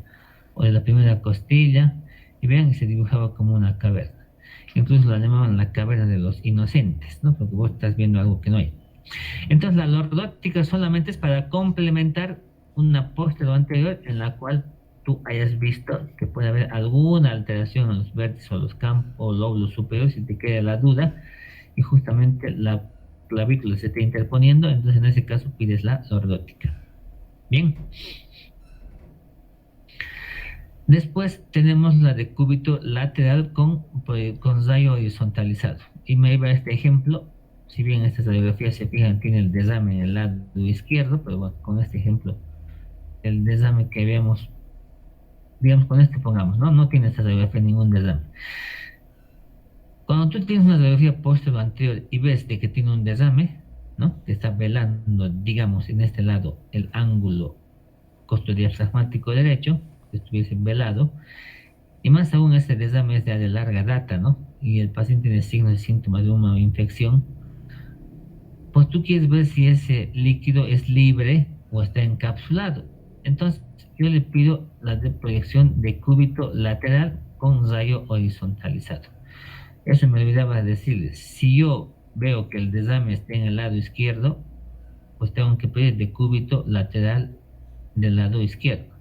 Speaker 1: o de la primera costilla, y vean que se dibujaba como una caverna. Incluso la llamaban la caverna de los inocentes, ¿no? Porque vos estás viendo algo que no hay. Entonces la lordótica solamente es para complementar una posterior o anterior en la cual tú hayas visto que puede haber alguna alteración en los vértices o los campos o lóbulos superiores, si te queda la duda, y justamente la clavícula se está interponiendo, entonces en ese caso pides la lordótica. Bien. Después tenemos la de cúbito lateral con rayo horizontalizado. Y me iba a este ejemplo, si bien esta radiografía se fijan tiene el desame en el lado izquierdo, pero bueno, con este ejemplo, el desame que vemos, digamos con este pongamos, ¿no? No tiene esta radiografía ningún desame. Cuando tú tienes una radiografía posterior anterior y ves de que tiene un desame, ¿no? Te está velando, digamos, en este lado, el ángulo costodiafragmático derecho, que estuviese velado, y más aún este desame es de larga data, ¿no? Y el paciente tiene signos y síntomas de una infección, pues tú quieres ver si ese líquido es libre o está encapsulado. Entonces yo le pido la de proyección de cúbito lateral con rayo horizontalizado. Eso me olvidaba decirles, si yo veo que el desame está en el lado izquierdo, pues tengo que pedir de cúbito lateral del lado izquierdo.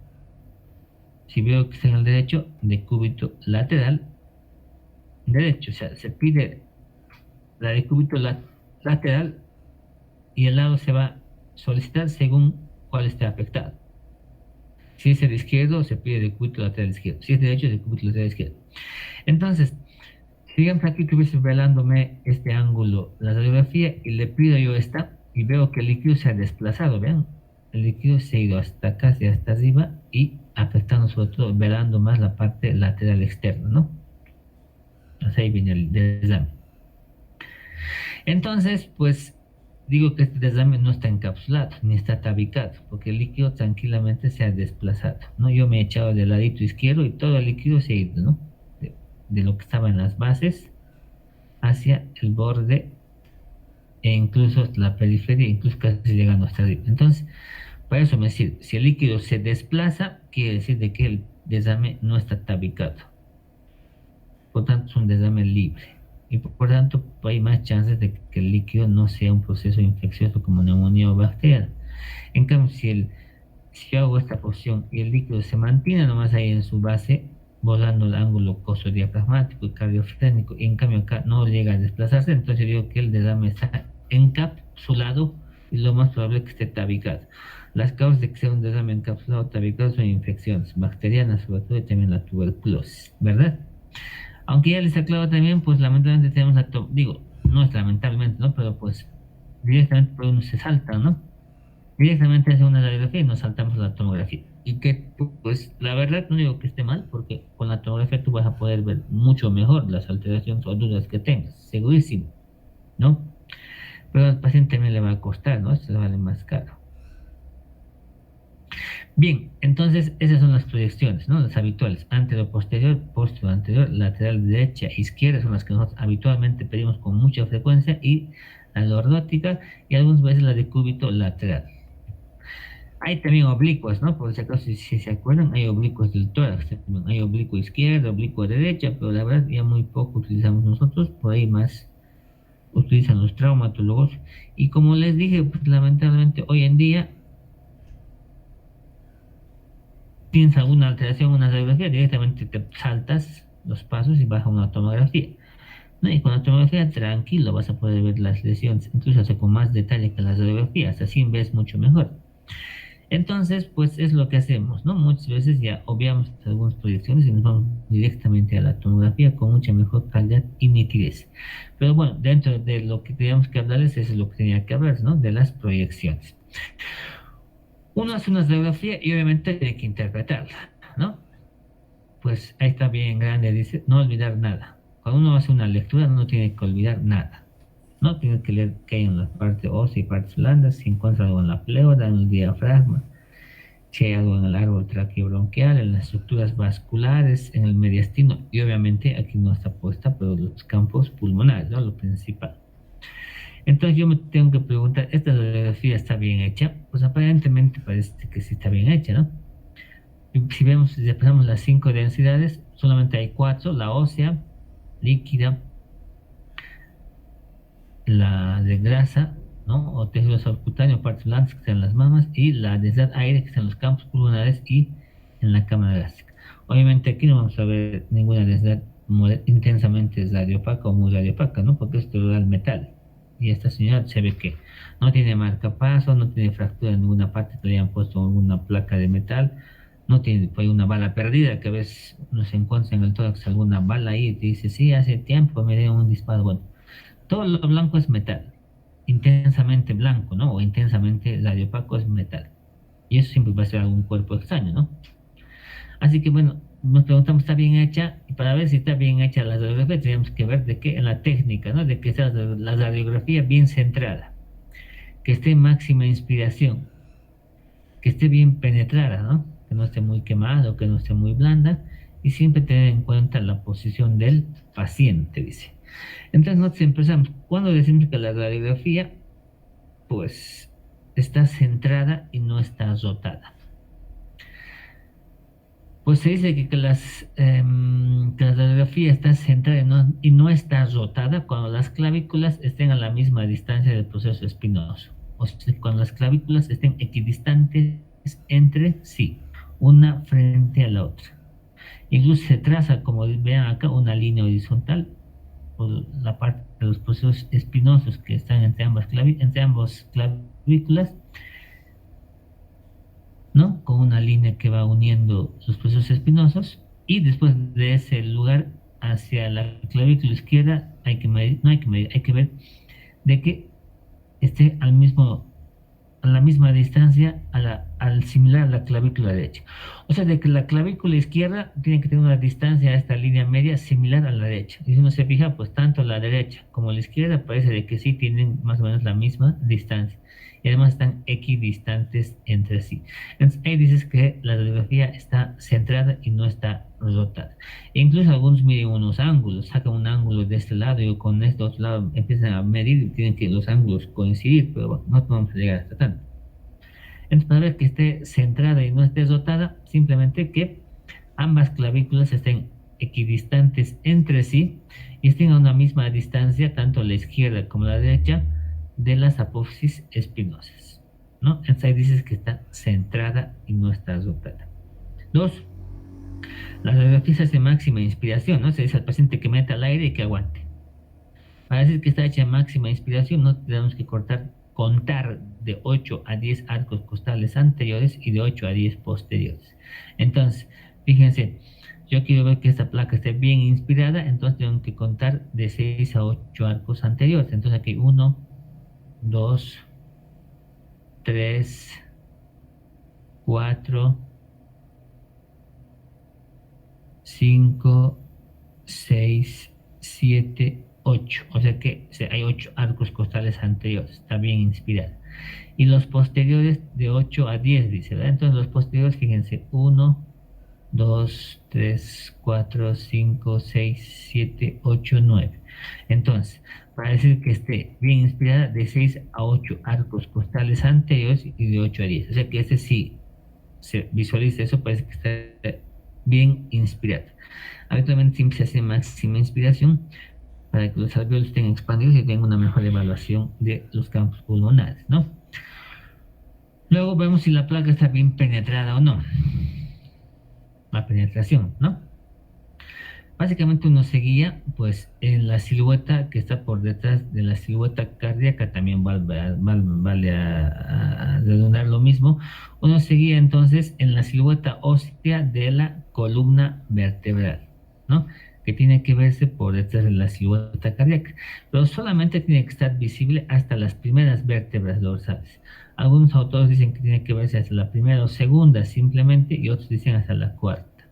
Speaker 1: Si veo que está en el derecho, de cúbito lateral derecho. O sea, se pide la de cúbito lateral y el lado se va a solicitar según cuál esté afectado. Si es el izquierdo, se pide de cúbito lateral izquierdo. Si es derecho, de cúbito lateral izquierdo. Entonces, digamos aquí que estuviese velándome este ángulo, la radiografía, y le pido yo esta, y veo que el líquido se ha desplazado, vean, el líquido se ha ido hasta acá, hasta arriba, y afectando sobre todo, velando más la parte lateral externa, ¿no? Entonces ahí viene el desame. Entonces, pues, digo que este desame no está encapsulado, ni está tabicado, porque el líquido tranquilamente se ha desplazado, ¿no? Yo me he echado del ladito izquierdo y todo el líquido se ha ido, ¿no? De lo que estaba en las bases hacia el borde e incluso la periferia, incluso casi llegando hasta arriba. Entonces, para eso me sirve. Si el líquido se desplaza, quiere decir de que el desame no está tabicado. Por tanto, es un desame libre. Y por tanto, hay más chances de que el líquido no sea un proceso infeccioso como neumonía o bacteriana. En cambio, si yo hago esta posición y el líquido se mantiene nomás ahí en su base, volando el ángulo costodiafragmático y cardiofrénico, y en cambio acá no llega a desplazarse, entonces digo que el desame está encapsulado y lo más probable es que esté tabicado. Las causas de que sea un desame encapsulado o tabicado son infecciones bacterianas, sobre todo, y también la tuberculosis, ¿verdad? Aunque ya les aclaro también, pues lamentablemente tenemos digo, no es lamentablemente, ¿no? Pero pues directamente por uno se salta, ¿no? Directamente hace una radiografía y nos saltamos la tomografía. Y que, pues, la verdad no digo que esté mal, porque con la tomografía tú vas a poder ver mucho mejor las alteraciones o dudas que tengas, segurísimo, ¿no? Pero al paciente también le va a costar, ¿no? Esto le vale más caro. Bien, entonces esas son las proyecciones, ¿no? Las habituales, anterior, posterior, anterior, lateral, derecha, izquierda, son las que nosotros habitualmente pedimos con mucha frecuencia, y la lordótica y algunas veces la de cúbito lateral. Hay también oblicuas, ¿no? Por si acaso, si se acuerdan, hay oblicuos del tórax, hay oblicuo izquierdo, oblicuo derecha, pero la verdad ya muy poco utilizamos nosotros, por ahí más utilizan los traumatólogos. Y como les dije, pues, lamentablemente hoy en día tienes alguna alteración, una radiografía, directamente te saltas los pasos y vas a una tomografía, ¿no? Y con la tomografía tranquilo vas a poder ver las lesiones, incluso hasta con más detalle que las radiografías, así ves mucho mejor. Entonces, pues es lo que hacemos, ¿no? Muchas veces ya obviamos algunas proyecciones y nos vamos directamente a la tomografía con mucha mejor calidad y nitidez. Pero bueno, dentro de lo que teníamos que hablarles, eso es lo que tenía que hablar, ¿no? De las proyecciones. Uno hace una radiografía y obviamente tiene que interpretarla, ¿no? Pues ahí está bien grande, dice, no olvidar nada. Cuando uno hace una lectura, no tiene que olvidar nada. No tiene que leer qué hay en la parte ósea y partes blandas, si encuentra algo en la pleura, en el diafragma, si hay algo en el árbol traqueobronquial, en las estructuras vasculares, en el mediastino, y obviamente aquí no está puesta, pero los campos pulmonares, ¿no? Lo principal. Entonces yo me tengo que preguntar, ¿esta radiografía está bien hecha? Pues aparentemente parece que sí está bien hecha, ¿no? Y si vemos, si separamos las 5 densidades, solamente hay 4, la ósea, líquida, la de grasa, ¿no? O tejido subcutáneo, partes blandas que están en las mamas, y la densidad aire que está en los campos pulmonares y en la cámara gástrica. Obviamente aquí no vamos a ver ninguna densidad intensamente radiopaca o muy radiopaca, ¿no? Porque esto lo da el metal. Y esta señora se ve que no tiene marcapaso, no tiene fractura en ninguna parte que le hayan puesto alguna placa de metal, no tiene pues, una bala perdida, que a veces uno se encuentra en el tórax alguna bala ahí y te dice, sí, hace tiempo me dieron un disparo. Bueno, todo lo blanco es metal, intensamente blanco, ¿no? O intensamente radiopaco es metal. Y eso siempre va a ser algún cuerpo extraño, ¿no? Así que bueno, nos preguntamos, ¿está bien hecha? Y para ver si está bien hecha la radiografía, tenemos que ver de qué, en la técnica, ¿no? De que sea la radiografía bien centrada, que esté en máxima inspiración, que esté bien penetrada, ¿no? Que no esté muy quemada, que no esté muy blanda, y siempre tener en cuenta la posición del paciente, dice. Entonces nosotros empezamos, cuando decimos que la radiografía, pues, está centrada y no está rotada. Pues se dice que que la radiografía está centrada y no está rotada cuando las clavículas estén a la misma distancia del proceso espinoso. O sea, cuando las clavículas estén equidistantes entre sí, una frente a la otra. Incluso se traza, como vean acá, una línea horizontal por la parte de los procesos espinosos que están entre ambas clavículas, ¿no? Con una línea que va uniendo los procesos espinosos, y después de ese lugar hacia la clavícula izquierda hay que medir, no hay que medir, hay que ver de que esté a la misma distancia al similar a la clavícula derecha. O sea, de que la clavícula izquierda tiene que tener una distancia a esta línea media similar a la derecha. Y si uno se fija, pues tanto la derecha como la izquierda parece de que sí tienen más o menos la misma distancia. Y además están equidistantes entre sí. Entonces ahí dices que la radiografía está centrada y no está rotada. E incluso algunos miden unos ángulos, sacan un ángulo de este lado y con este otro lado empiezan a medir y tienen que los ángulos coincidir, pero bueno, no vamos a llegar hasta tanto. Entonces, para ver que esté centrada y no esté rotada, simplemente que ambas clavículas estén equidistantes entre sí y estén a una misma distancia, tanto la izquierda como la derecha, de las apófisis espinosas, ¿no? Entonces ahí dices que está centrada y no está rotada. 2. La radiografía se hace máxima inspiración, ¿no? Se dice al paciente que meta el aire y que aguante. Para decir que está hecha en máxima inspiración, no tenemos que contar de 8 a 10 arcos costales anteriores y de 8 a 10 posteriores. Entonces, fíjense, yo quiero ver que esta placa esté bien inspirada, entonces tengo que contar de 6 a 8 arcos anteriores. Entonces aquí 1, 2, 3, 4, 5, 6, 7, 8. O sea que hay 8 arcos costales anteriores. Está bien inspirada. Y los posteriores de 8 a 10, dice, ¿verdad? Entonces los posteriores, fíjense, 1, 2, 3, 4, 5, 6, 7, 8, 9. Entonces, para decir que esté bien inspirada, de 6 a 8 arcos costales anteriores y de 8 a 10. O sea que este sí se visualiza eso, parece que está bien inspirada. Habitualmente siempre se hace máxima inspiración para que los alveolos estén expandidos y tengan una mejor evaluación de los campos pulmonares, ¿no? Luego vemos si la placa está bien penetrada o no. La penetración, ¿no? Básicamente uno seguía pues en la silueta que está por detrás de la silueta cardíaca, también vale a redundar lo mismo. Uno seguía entonces en la silueta ósea de la columna vertebral, ¿no? Que tiene que verse por detrás de la silueta cardíaca, pero solamente tiene que estar visible hasta las primeras vértebras dorsales. Algunos autores dicen que tiene que verse hasta la primera o segunda simplemente, y otros dicen hasta la cuarta.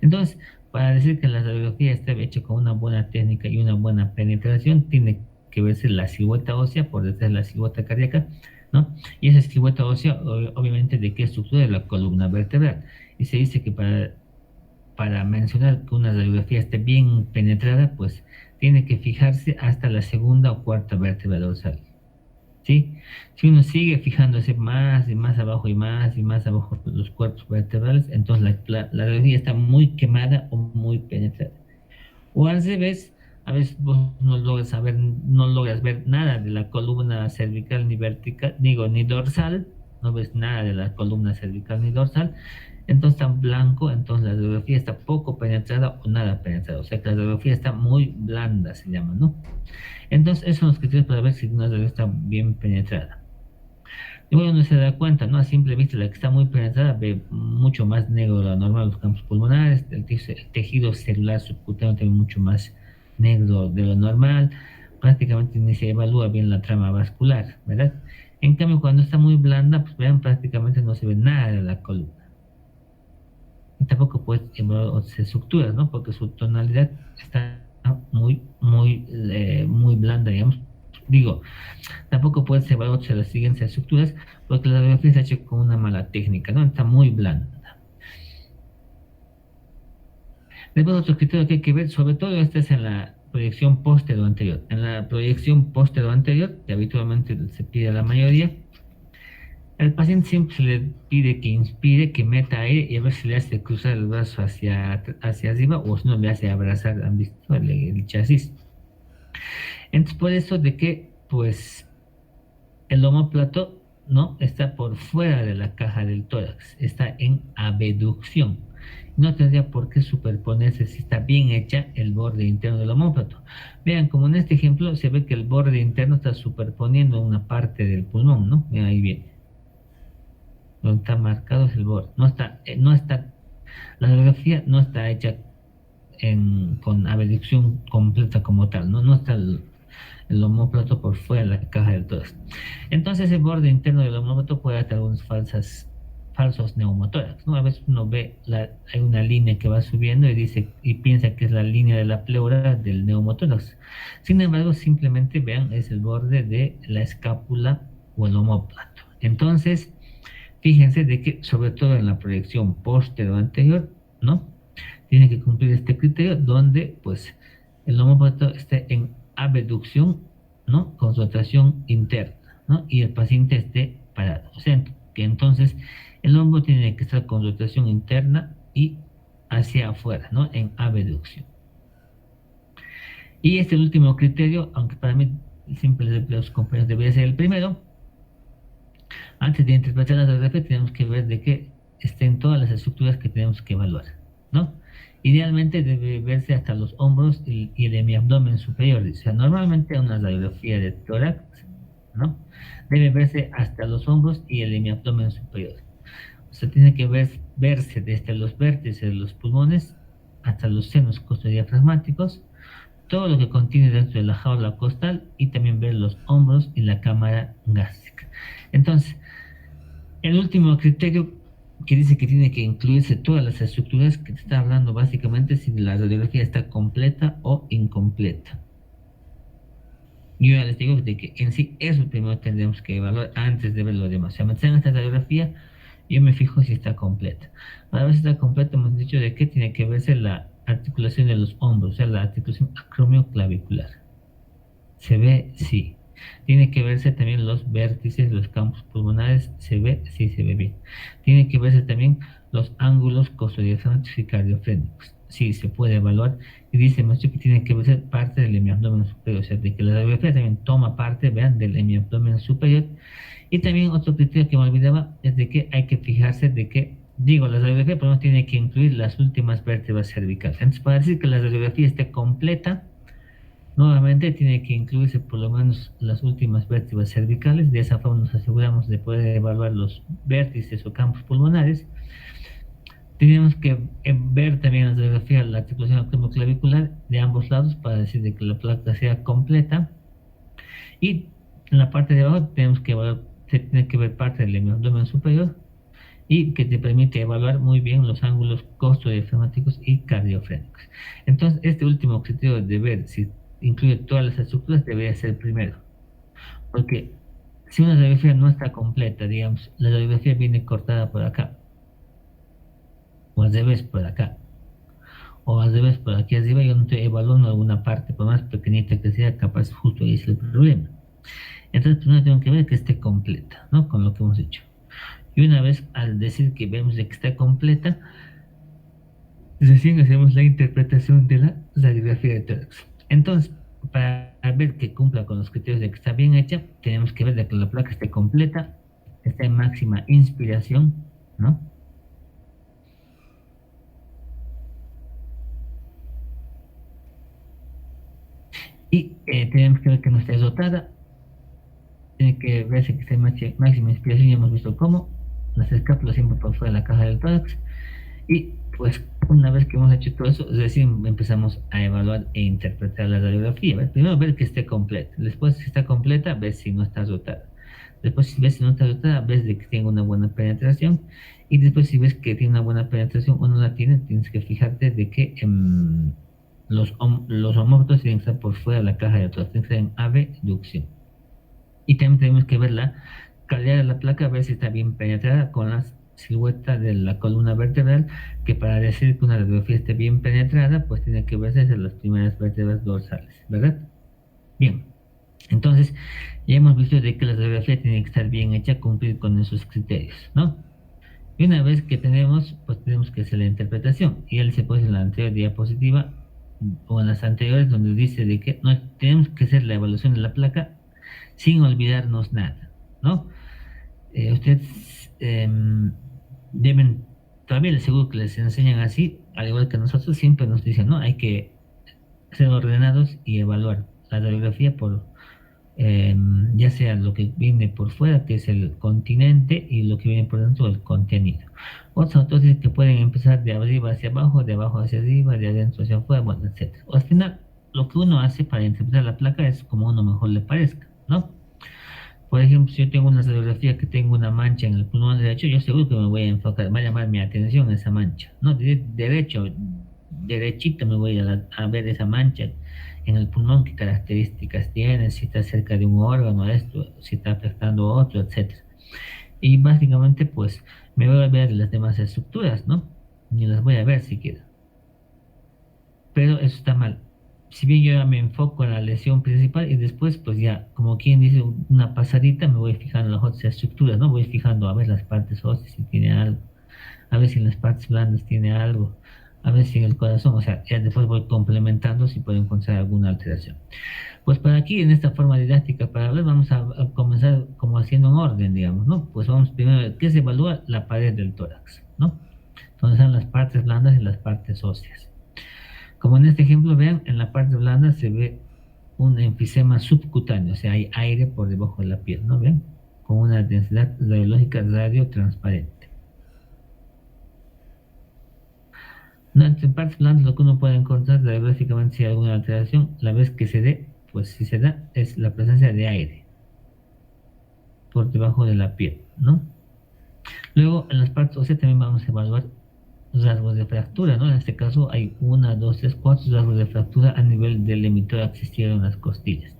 Speaker 1: Entonces, para decir que la radiografía está hecha con una buena técnica y una buena penetración, tiene que verse la silueta ósea por detrás de la silueta cardíaca, ¿no? Y esa silueta ósea, obviamente, ¿de qué estructura? De la columna vertebral. Y se dice que para mencionar que una radiografía esté bien penetrada, pues tiene que fijarse hasta la segunda o cuarta vértebra dorsal. ¿Sí? Si uno sigue fijándose más y más abajo y más abajo de los cuerpos vertebrales, entonces la radiografía está muy quemada o muy penetrada. O al revés, a veces vos no logras ver nada de la columna cervical ni vertical, digo, ni dorsal, no ves nada de la columna cervical ni dorsal, entonces está blanco, entonces la radiografía está poco penetrada o nada penetrada, o sea que la radiografía está muy blanda, se llama, ¿no? Entonces, esos son los criterios para ver si una radiografía está bien penetrada. Y bueno, uno se da cuenta, ¿no? A simple vista, la que está muy penetrada ve mucho más negro de lo normal los campos pulmonares, el tejido celular subcutáneo también mucho más negro de lo normal, prácticamente ni se evalúa bien la trama vascular, ¿verdad? En cambio, cuando está muy blanda, pues vean, prácticamente no se ve nada de la columna. Y tampoco puede evaluar otras estructuras, ¿no? Porque su tonalidad está muy blanda, digamos. Digo, tampoco puedes evaluar las siguientes estructuras porque la radiografía está hecha con una mala técnica, ¿no? Está muy blanda. Después otro criterio que hay que ver, sobre todo este es en la proyección póstero anterior. En la proyección póstero anterior, que habitualmente se pide a la mayoría, al paciente siempre se le pide que inspire, que meta aire y a ver si le hace cruzar el brazo hacia arriba o si no le hace abrazar, ¿han visto el chasis? Entonces, por eso de que, pues, el omóplato, ¿no? Está por fuera de la caja del tórax, está en abducción. No tendría por qué superponerse si está bien hecha el borde interno del omóplato. Vean, como en este ejemplo se ve que el borde interno está superponiendo una parte del pulmón, ¿no? Vean, ahí viene. Donde está marcado es el borde. La radiografía no está hecha con abducción completa como tal, ¿no? No está el omóplato por fuera de la caja del tórax. Entonces el borde interno del omóplato puede dar algunos falsos neumotórax, ¿no? A veces uno ve, hay una línea que va subiendo y piensa que es la línea de la pleura del neumotórax. Sin embargo, simplemente vean, es el borde de la escápula o el omóplato. Entonces, fíjense de que, sobre todo en la proyección póstero anterior, ¿no? Tiene que cumplir este criterio donde, pues, el omóplato esté en abducción, ¿no? Con rotación interna, ¿no? Y el paciente esté parado. O sea, que entonces el hombro tiene que estar con rotación interna y hacia afuera, ¿no? En abducción. Y este último criterio, aunque para mí siempre los compañeros debería ser el primero, antes de interpretar la radiografía tenemos que ver de que estén todas las estructuras que tenemos que evaluar, ¿no? Idealmente debe verse hasta los hombros y el hemiabdomen superior. O sea, normalmente una radiografía de tórax, ¿no? Debe verse hasta los hombros y el hemiabdomen superior. O sea, tiene que verse desde los vértices de los pulmones hasta los senos costodiafragmáticos, todo lo que contiene dentro de la jaula costal y también ver los hombros y la cámara gástrica. Entonces, el último criterio que dice que tiene que incluirse todas las estructuras que te está hablando básicamente si la radiografía está completa o incompleta. Yo ya les digo de que en sí eso primero tendremos que evaluar antes de ver lo demás. O sea, me traen esta radiografía, yo me fijo si está completa. Para ver si está completa hemos dicho de que tiene que verse la articulación de los hombros, o sea, la articulación acromioclavicular. ¿Se ve? Sí. Tiene que verse también los vértices, los campos pulmonares, ¿se ve? Sí, se ve bien. Tiene que verse también los ángulos costodiafragmáticos y cardiofrénicos. Sí, se puede evaluar. Y dice maestro que tiene que verse parte del hemiabdomen superior, o sea, de que la radiografía también toma parte, vean, del hemiabdomen superior. Y también otro criterio que me olvidaba es de que hay que fijarse de que digo, la radiografía por lo menos tiene que incluir las últimas vértebras cervicales. Entonces, para decir que la radiografía esté completa, nuevamente tiene que incluirse por lo menos las últimas vértebras cervicales. De esa forma nos aseguramos de poder evaluar los vértices o campos pulmonares. Tenemos que ver también en la radiografía la articulación acromioclavicular de ambos lados para decir de que la placa sea completa. Y en la parte de abajo tenemos que evaluar, se tiene que ver parte del abdomen superior y que te permite evaluar muy bien los ángulos costodiafragmáticos y cardiofrénicos. Entonces, este último objetivo de ver si incluye todas las estructuras debería ser primero, porque si una radiografía no está completa, digamos, la radiografía viene cortada por acá, o al revés por acá, o al revés por aquí arriba, yo no estoy evaluando alguna parte, por más pequeñita que sea, capaz justo ahí es el problema. Entonces, primero tengo que ver que esté completa, ¿no? Con lo que hemos hecho. Y una vez al decir que vemos de que está completa, recién hacemos la interpretación de la radiografía de tórax. Entonces, para ver que cumpla con los criterios de que está bien hecha, tenemos que ver de que la placa esté completa, está en máxima inspiración, ¿no? Y tenemos que ver que no esté dotada, tiene que verse que esté en máxima inspiración, ya hemos visto cómo, las escápulas siempre por fuera de la caja del tórax, y pues una vez que hemos hecho todo eso, recién empezamos a evaluar e interpretar la radiografía. ¿Ves? Primero ver que esté completa, después si está completa, ves si no está dotada. Después si ves si no está dotada, ves de que tiene una buena penetración. Y después si ves que tiene una buena penetración o no la tiene, tienes que fijarte de que los homóplatos tienen que estar por fuera de la caja de tórax, tienen que estar en abducción. Y también tenemos que ver la calidad de la placa, a ver si está bien penetrada con las silueta de la columna vertebral, que para decir que una radiografía esté bien penetrada, pues tiene que verse desde las primeras vértebras dorsales, ¿verdad? Bien, entonces ya hemos visto de que la radiografía tiene que estar bien hecha, cumplir con esos criterios, ¿no? Y una vez que tenemos, pues tenemos que hacer la interpretación, y él se puede en la anterior diapositiva o en las anteriores donde dice de que no tenemos que hacer la evaluación de la placa sin olvidarnos nada, ¿no? Ustedes deben, todavía les seguro que les enseñan así, al igual que nosotros, siempre nos dicen, ¿no? Hay que ser ordenados y evaluar la radiografía por, ya sea lo que viene por fuera, que es el continente, y lo que viene por dentro, el contenido. Otros autores dicen que pueden empezar de arriba hacia abajo, de abajo hacia arriba, de adentro hacia afuera, bueno, etc. O al final, lo que uno hace para interpretar la placa es como a uno mejor le parezca, ¿no? Por ejemplo, si yo tengo una radiografía que tengo una mancha en el pulmón derecho, yo seguro que me voy a enfocar, va a llamar mi atención esa mancha, ¿no? Derechito me voy a ver esa mancha en el pulmón, qué características tiene, si está cerca de un órgano, esto, si está afectando a otro, etc. Y básicamente, pues, me voy a ver las demás estructuras, ¿no? Ni las voy a ver siquiera. Pero eso está mal. Si bien yo ya me enfoco en la lesión principal y después, pues ya, como quien dice, una pasadita, me voy fijando en las otras estructuras, ¿no? Voy fijando a ver las partes óseas si tiene algo, a ver si en las partes blandas tiene algo, a ver si en el corazón, o sea, ya después voy complementando si puedo encontrar alguna alteración. Pues para aquí, en esta forma didáctica para hablar, vamos a comenzar como haciendo un orden, digamos, ¿no? Pues vamos primero a ver qué se evalúa: la pared del tórax, ¿no? Donde están las partes blandas y las partes óseas. Como en este ejemplo, vean, en la parte blanda se ve un enfisema subcutáneo, o sea, hay aire por debajo de la piel, ¿no ven? Con una densidad radiológica radiotransparente. No, en partes blandas lo que uno puede encontrar radiológicamente si hay alguna alteración, la vez que se dé, pues si se da, es la presencia de aire por debajo de la piel, ¿no? Luego, en las partes óseas también vamos a evaluar rasgos de fractura, ¿no? En este caso hay 1, 2, 3, 4 rasgos de fractura a nivel del hemitórax exterior en las costillas.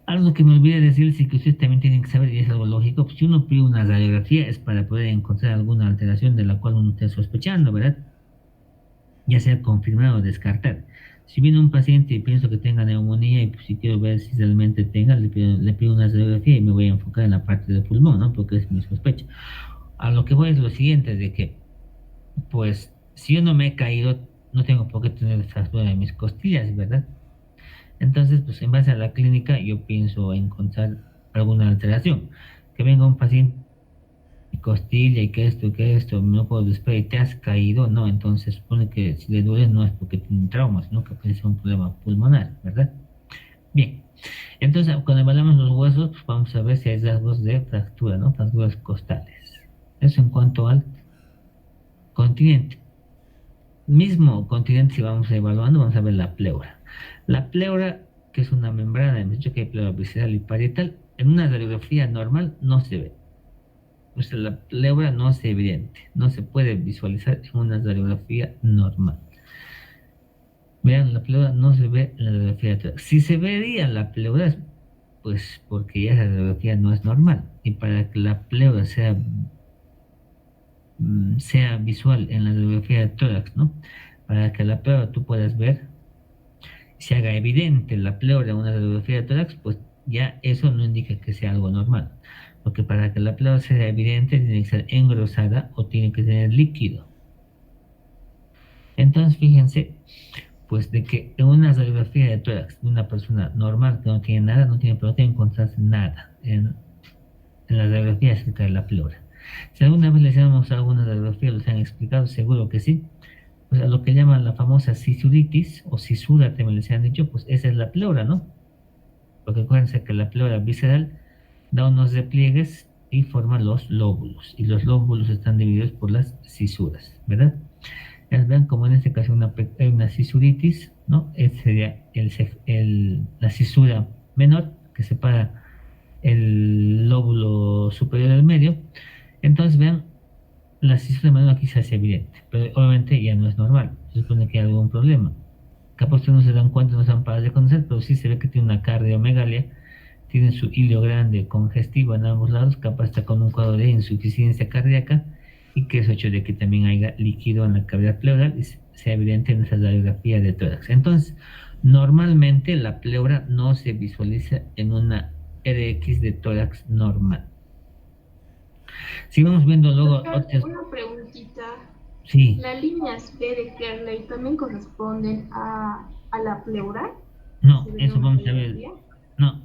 Speaker 1: Algo que me olvidé decir, sí, que ustedes también tienen que saber, y es algo lógico, pues si uno pide una radiografía es para poder encontrar alguna alteración de la cual uno esté sospechando, ¿verdad? Ya sea confirmar o descartar. Si viene un paciente y pienso que tenga neumonía y pues, si quiero ver si realmente tenga, le pido una radiografía y me voy a enfocar en la parte del pulmón, ¿no? Porque es mi sospecha. A lo que voy es lo siguiente, de que pues si yo no me he caído, no tengo por qué tener fractura en mis costillas, ¿verdad? Entonces, pues en base a la clínica, yo pienso encontrar alguna alteración. Que venga un paciente costilla y que esto, no puedo despegar y te has caído, no, entonces supone que si le duele no es porque tiene traumas, sino que puede ser un problema pulmonar, ¿verdad? Bien, entonces cuando evaluamos los huesos, pues vamos a ver si hay rasgos de fractura, ¿no? Fracturas costales. Eso en cuanto al continente. Mismo continente, si vamos evaluando, vamos a ver la pleura. La pleura, que es una membrana, hemos dicho que hay pleura visceral y parietal, en una radiografía normal no se ve. O sea, la pleura no es evidente, no se puede visualizar en una radiografía normal. Vean, la pleura no se ve en la radiografía de tórax. Si se vería la pleura, pues porque ya esa radiografía no es normal. Y para que la pleura sea visual en la radiografía de tórax, ¿no? Para que la pleura tú puedas ver, se haga evidente la pleura en una radiografía de tórax, pues ya eso no indica que sea algo normal. Porque para que la pleura sea evidente tiene que ser engrosada o tiene que tener líquido. Entonces fíjense, pues de que en una radiografía de tórax de una persona normal que no tiene nada, no tiene por qué encontrarse nada en la radiografía acerca de la pleura. Si alguna vez les hemos mostrado alguna radiografía, los han explicado, seguro que sí. Pues a lo que llaman la famosa cisuritis o cisura, también les han dicho, pues esa es la pleura, ¿no? Porque acuérdense que la pleura visceral da unos repliegues y forma los lóbulos. Y los lóbulos están divididos por las cisuras, ¿verdad? Ya ven como en este caso hay una cisuritis, ¿no? Esa sería la cisura menor que separa el lóbulo superior del medio. Entonces vean, la cisura menor aquí se hace evidente, pero obviamente ya no es normal, se supone que hay algún problema. Capaz ustedes no se dan cuenta, no se dan para reconocer, pero sí se ve que tiene una cardiomegalia, tiene su hilo grande congestivo en ambos lados, capaz está con un cuadro de insuficiencia cardíaca, y que es hecho de que también haya líquido en la cavidad pleural y sea evidente en esa radiografía de tórax. Entonces, normalmente la pleura no se visualiza en una RX de tórax normal. Si vamos viendo luego
Speaker 3: Doctor, una preguntita.
Speaker 1: Sí.
Speaker 3: ¿Las líneas B de Kerley también corresponden a la pleura?
Speaker 1: No, eso vamos a ver. No,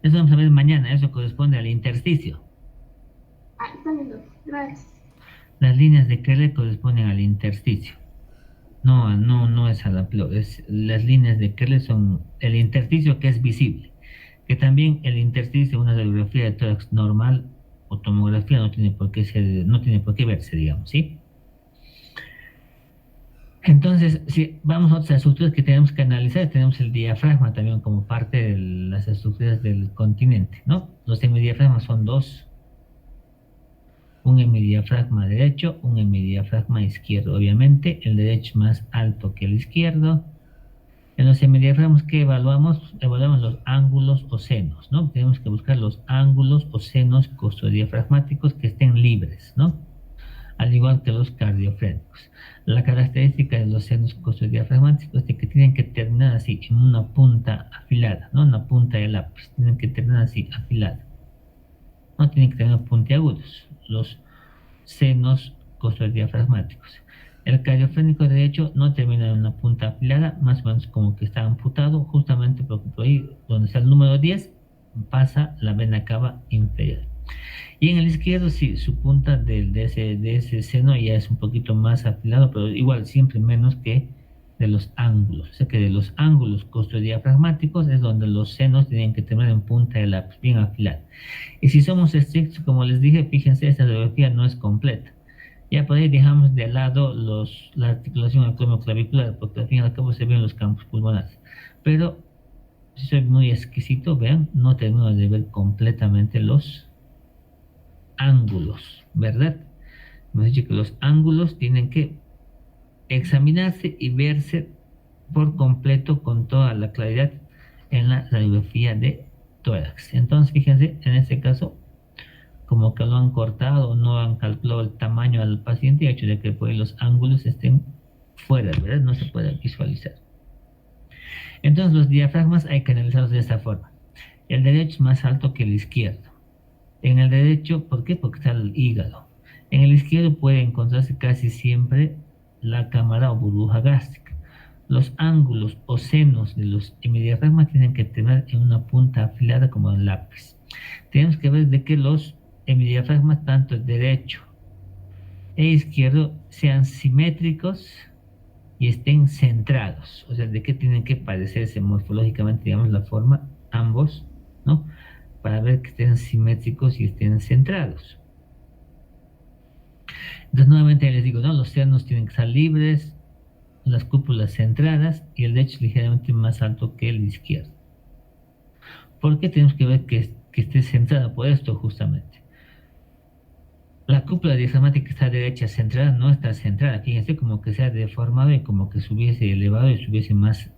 Speaker 1: eso vamos a ver mañana. Eso corresponde al intersticio.
Speaker 3: Ah, está bien, doctor. Gracias.
Speaker 1: Las líneas de Kerley corresponden al intersticio. No es a la pleura. Las líneas de Kerley son el intersticio que es visible. Que también el intersticio, una radiografía de tórax normal o tomografía no tiene por qué verse, digamos, ¿sí? Entonces, si vamos a otras estructuras que tenemos que analizar, tenemos el diafragma también como parte de las estructuras del continente, ¿no? Los hemidiafragmas son dos, un hemidiafragma derecho, un hemidiafragma izquierdo. Obviamente, el derecho más alto que el izquierdo. En los hemidiafragmas que evaluamos los ángulos o senos, ¿no? Tenemos que buscar los ángulos o senos costodiafragmáticos que estén libres, ¿no? Al igual que los cardiofrénicos. La característica de los senos costodiafragmáticos es de que tienen que terminar así, en una punta afilada, ¿no? Una punta de lápiz, tienen que terminar así, afilada. No tienen que tener puntiagudos, los senos costodiafragmáticos. El cardiofrénico derecho no termina en una punta afilada, más o menos como que está amputado, justamente porque por ahí, donde está el número 10, pasa la vena cava inferior. Y en el izquierdo, sí, su punta de ese seno ya es un poquito más afilado, pero igual siempre menos que de los ángulos. O sea que de los ángulos costodiafragmáticos es donde los senos tienen que terminar en punta de lápiz, bien afilada. Y si somos estrictos, como les dije, fíjense, esta radiografía no es completa. Ya por ahí dejamos de lado la articulación acromioclavicular, porque al fin y al cabo se ven los campos pulmonares. Pero, si soy muy exquisito, vean, no termino de ver completamente los ángulos, ¿verdad? Hemos dicho que los ángulos tienen que examinarse y verse por completo con toda la claridad en la radiografía de tórax. Entonces, fíjense, en este caso, como que lo han cortado, no han calculado el tamaño al paciente y ha hecho de que pues, los ángulos estén fuera, ¿verdad? No se puede visualizar. Entonces los diafragmas hay que analizarlos de esta forma. El derecho es más alto que el izquierdo. En el derecho, ¿por qué? Porque está el hígado. En el izquierdo puede encontrarse casi siempre la cámara o burbuja gástrica. Los ángulos o senos de los hemidiafragmas tienen que tener en una punta afilada como el lápiz. Tenemos que ver de que los hemidiafragmas, tanto el derecho e izquierdo, sean simétricos y estén centrados. O sea, ¿de qué tienen que parecerse morfológicamente, digamos, la forma? Ambos, ¿no? Para ver que estén simétricos y estén centrados. Entonces, nuevamente les digo, ¿no? Los senos tienen que estar libres, las cúpulas centradas y el derecho ligeramente más alto que el izquierdo. ¿Por qué tenemos que ver que esté centrada? Por esto, justamente. La cúpula diafragmática que está derecha centrada no está centrada. Fíjense como que se ha deformado y como que se hubiese elevado y se hubiese más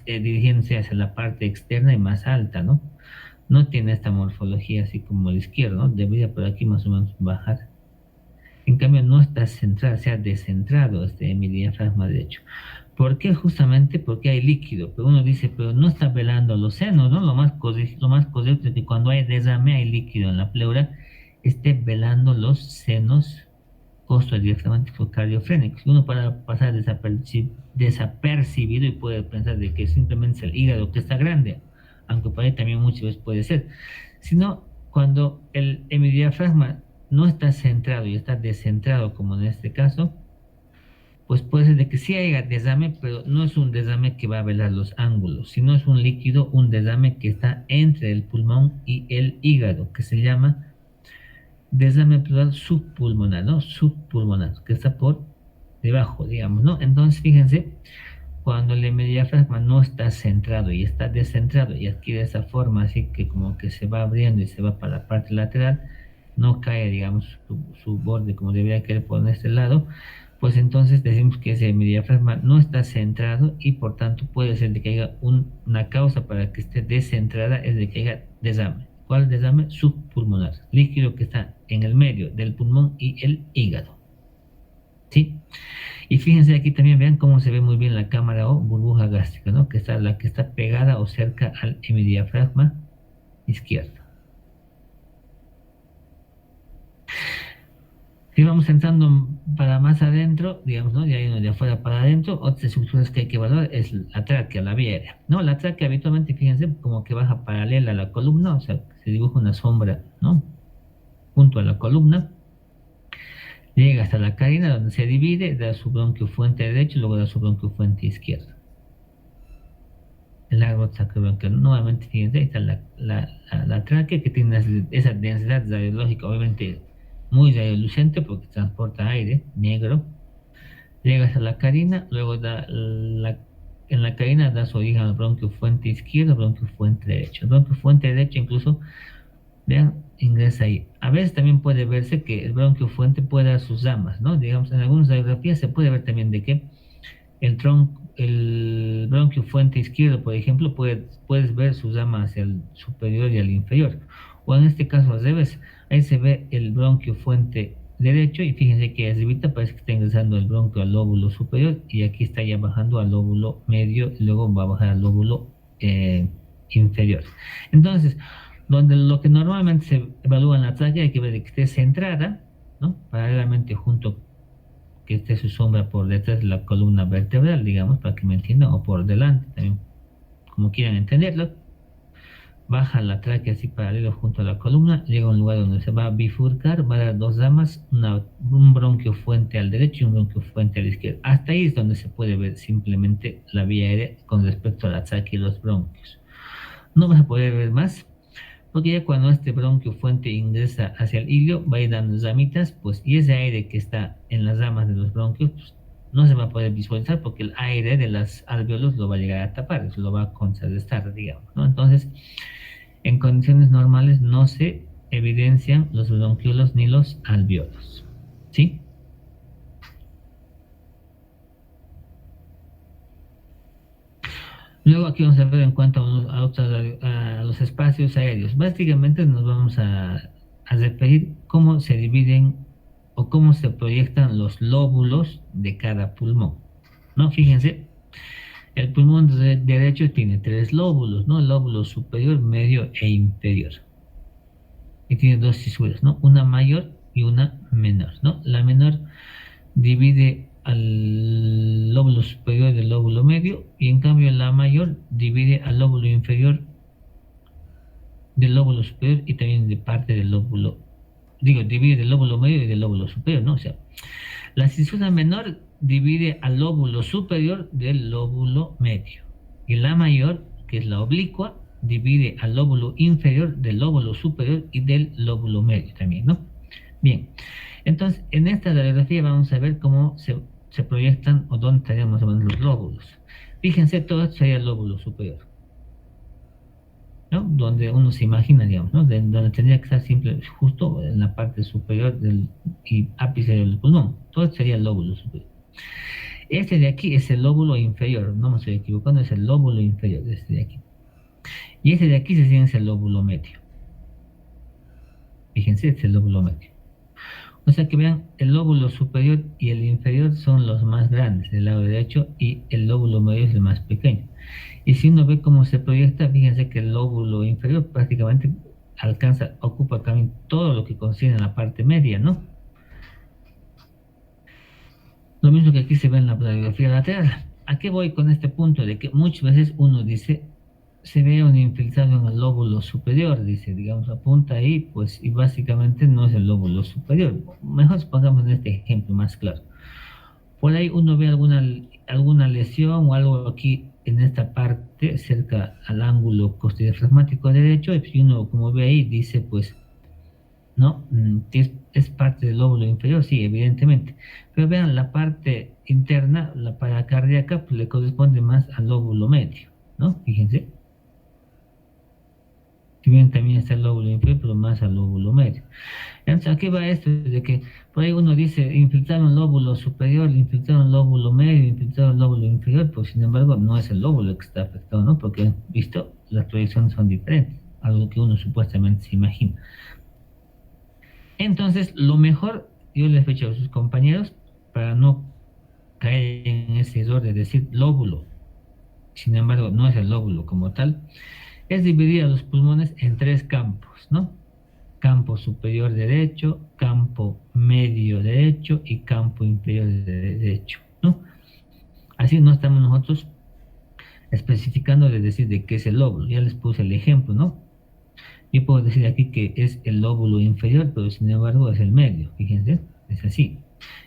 Speaker 1: dirigiéndose hacia la parte externa y más alta, ¿no? No tiene esta morfología así como el izquierdo, ¿no? Debería por aquí más o menos bajar. En cambio, no está centrado, se ha descentrado mi diafragma derecho. ¿Por qué? Justamente porque hay líquido. Pero uno dice, pero no está velando los senos, ¿no? Lo más correcto es que cuando hay desame, hay líquido en la pleura, esté velando los senos costodiafragmáticos cardiofrénicos. Uno para pasar desapercibido y puede pensar de que simplemente es el hígado que está grande, aunque por ahí también muchas veces puede ser. Sino cuando el hemidiafragma no está centrado y está descentrado, como en este caso, pues puede ser de que sí haya desame, pero no es un desame que va a velar los ángulos, sino es un líquido, un desame que está entre el pulmón y el hígado, que se llama desame pleural subpulmonar, ¿no? Subpulmonar, que está por debajo, digamos, ¿no? Entonces, fíjense, cuando el hemidiafragma no está centrado y está descentrado y adquiere esa forma así que como que se va abriendo y se va para la parte lateral, no cae, digamos, su borde como debería caer por este lado, pues entonces decimos que ese hemidiafragma no está centrado y por tanto puede ser de que haya una causa para que esté descentrada, es de que haya desame. ¿Cuál desame? Subpulmonar, líquido que está en el medio del pulmón y el hígado. ¿Sí? Y fíjense aquí también, vean cómo se ve muy bien la cámara o burbuja gástrica, ¿no? Que está la que está pegada o cerca al hemidiafragma izquierdo. Si vamos entrando para más adentro, digamos, ¿no? De ahí de afuera para adentro, otras estructuras que hay que evaluar es la tráquea, la vía aérea. No, la tráquea habitualmente, fíjense, como que baja paralela a la columna, o sea, se dibuja una sombra, ¿no? Junto a la columna. Llega hasta la carina donde se divide, da su bronquio fuente derecho y luego da su bronquio fuente izquierdo. El árbol sacrobronquial. Nuevamente, fíjense, ahí está la tráquea que tiene esa densidad radiológica, obviamente muy radiolucente porque transporta aire negro. Llega hasta la carina, luego en la carina da su origen al bronquio fuente izquierdo, bronquio fuente derecho. El bronquio fuente derecho incluso, vean, ingresa ahí. A veces también puede verse que el bronquio fuente puede dar sus ramas, ¿no? Digamos, en algunas radiografías se puede ver también de que el bronquio fuente izquierdo, por ejemplo, puedes ver sus ramas hacia el superior y al inferior. O en este caso al revés, ahí se ve el bronquio fuente derecho y fíjense que arribita parece que está ingresando el bronquio al lóbulo superior y aquí está ya bajando al lóbulo medio y luego va a bajar al lóbulo inferior. Entonces, donde lo que normalmente se evalúa en la tráquea hay que ver que esté centrada, ¿no? Paralelamente junto, que esté su sombra por detrás de la columna vertebral, digamos, para que me entiendan, o por delante, también, como quieran entenderlo. Baja la tráquea así paralelo junto a la columna, llega a un lugar donde se va a bifurcar, va a dar dos ramas, un bronquio fuente al derecho y un bronquio fuente al izquierdo. Hasta ahí es donde se puede ver simplemente la vía aérea con respecto a la tráquea y los bronquios. No vas a poder ver más, porque ya cuando este bronquio fuente ingresa hacia el ilio, va a ir dando ramitas, pues, y ese aire que está en las ramas de los bronquios, pues, no se va a poder visualizar porque el aire de las alvéolos lo va a llegar a tapar, eso lo va a contrarrestar, digamos, ¿no? Entonces, en condiciones normales no se evidencian los bronquiolos ni los alvéolos, ¿sí? Luego aquí vamos a ver en cuanto a los espacios aéreos. Básicamente nos vamos a referir cómo se dividen o cómo se proyectan los lóbulos de cada pulmón, ¿no? Fíjense, el pulmón derecho tiene tres lóbulos, ¿no? El lóbulo superior, medio e inferior. Y tiene dos fisuras, ¿no? Una mayor y una menor, ¿no? La menor divide al lóbulo superior del lóbulo medio y en cambio la mayor divide al lóbulo inferior del lóbulo superior y también de parte del lóbulo, digo, divide del lóbulo medio y del lóbulo superior, ¿no? O sea, la cisura menor divide al lóbulo superior del lóbulo medio. Y la mayor, que es la oblicua, divide al lóbulo inferior del lóbulo superior y del lóbulo medio también, ¿no? Bien, entonces en esta radiografía vamos a ver cómo se proyectan o dónde estaríamos los lóbulos. Fíjense, todo esto sería el lóbulo superior, ¿no? Donde uno se imagina, digamos, ¿no? Donde tendría que estar siempre justo en la parte superior del y ápice del pulmón. Todo esto sería el lóbulo superior. Este de aquí es el lóbulo inferior, no me estoy equivocando, es el lóbulo inferior, este de aquí. Y este de aquí es el lóbulo medio. Fíjense, este es el lóbulo medio. O sea que vean, el lóbulo superior y el inferior son los más grandes del lado derecho y el lóbulo medio es el más pequeño. Y si uno ve cómo se proyecta, fíjense que el lóbulo inferior prácticamente ocupa también todo lo que contiene la parte media, ¿no? Lo mismo que aquí se ve en la radiografía lateral. ¿A qué voy con este punto? De que muchas veces uno dice, se ve un infiltrado en el lóbulo superior, dice, digamos, apunta ahí, pues, y básicamente no es el lóbulo superior. Mejor pongamos en este ejemplo más claro. Por ahí uno ve alguna lesión o algo aquí en esta parte, cerca al ángulo costodiafragmático derecho, y uno, como ve ahí, dice, pues, ¿no? ¿Es parte del lóbulo inferior? Sí, evidentemente. Pero vean, la parte interna, la paracardíaca, pues le corresponde más al lóbulo medio, ¿no? Fíjense. Si bien también está el lóbulo inferior, pero más al lóbulo medio. Entonces, aquí va esto de que por ahí uno dice infiltraron lóbulo superior, infiltraron lóbulo medio, infiltraron lóbulo inferior, pues sin embargo no es el lóbulo que está afectado, ¿no? Porque, visto, las proyecciones son diferentes, algo que uno supuestamente se imagina. Entonces, lo mejor, yo les he dicho a sus compañeros, para no caer en ese error de decir lóbulo, sin embargo no es el lóbulo como tal, es dividir a los pulmones en tres campos, ¿no? Campo superior derecho, campo medio derecho y campo inferior derecho, ¿no? Así no estamos nosotros especificando de decir de qué es el lóbulo. Ya les puse el ejemplo, ¿no? Yo puedo decir aquí que es el lóbulo inferior, pero sin embargo es el medio, fíjense, es así.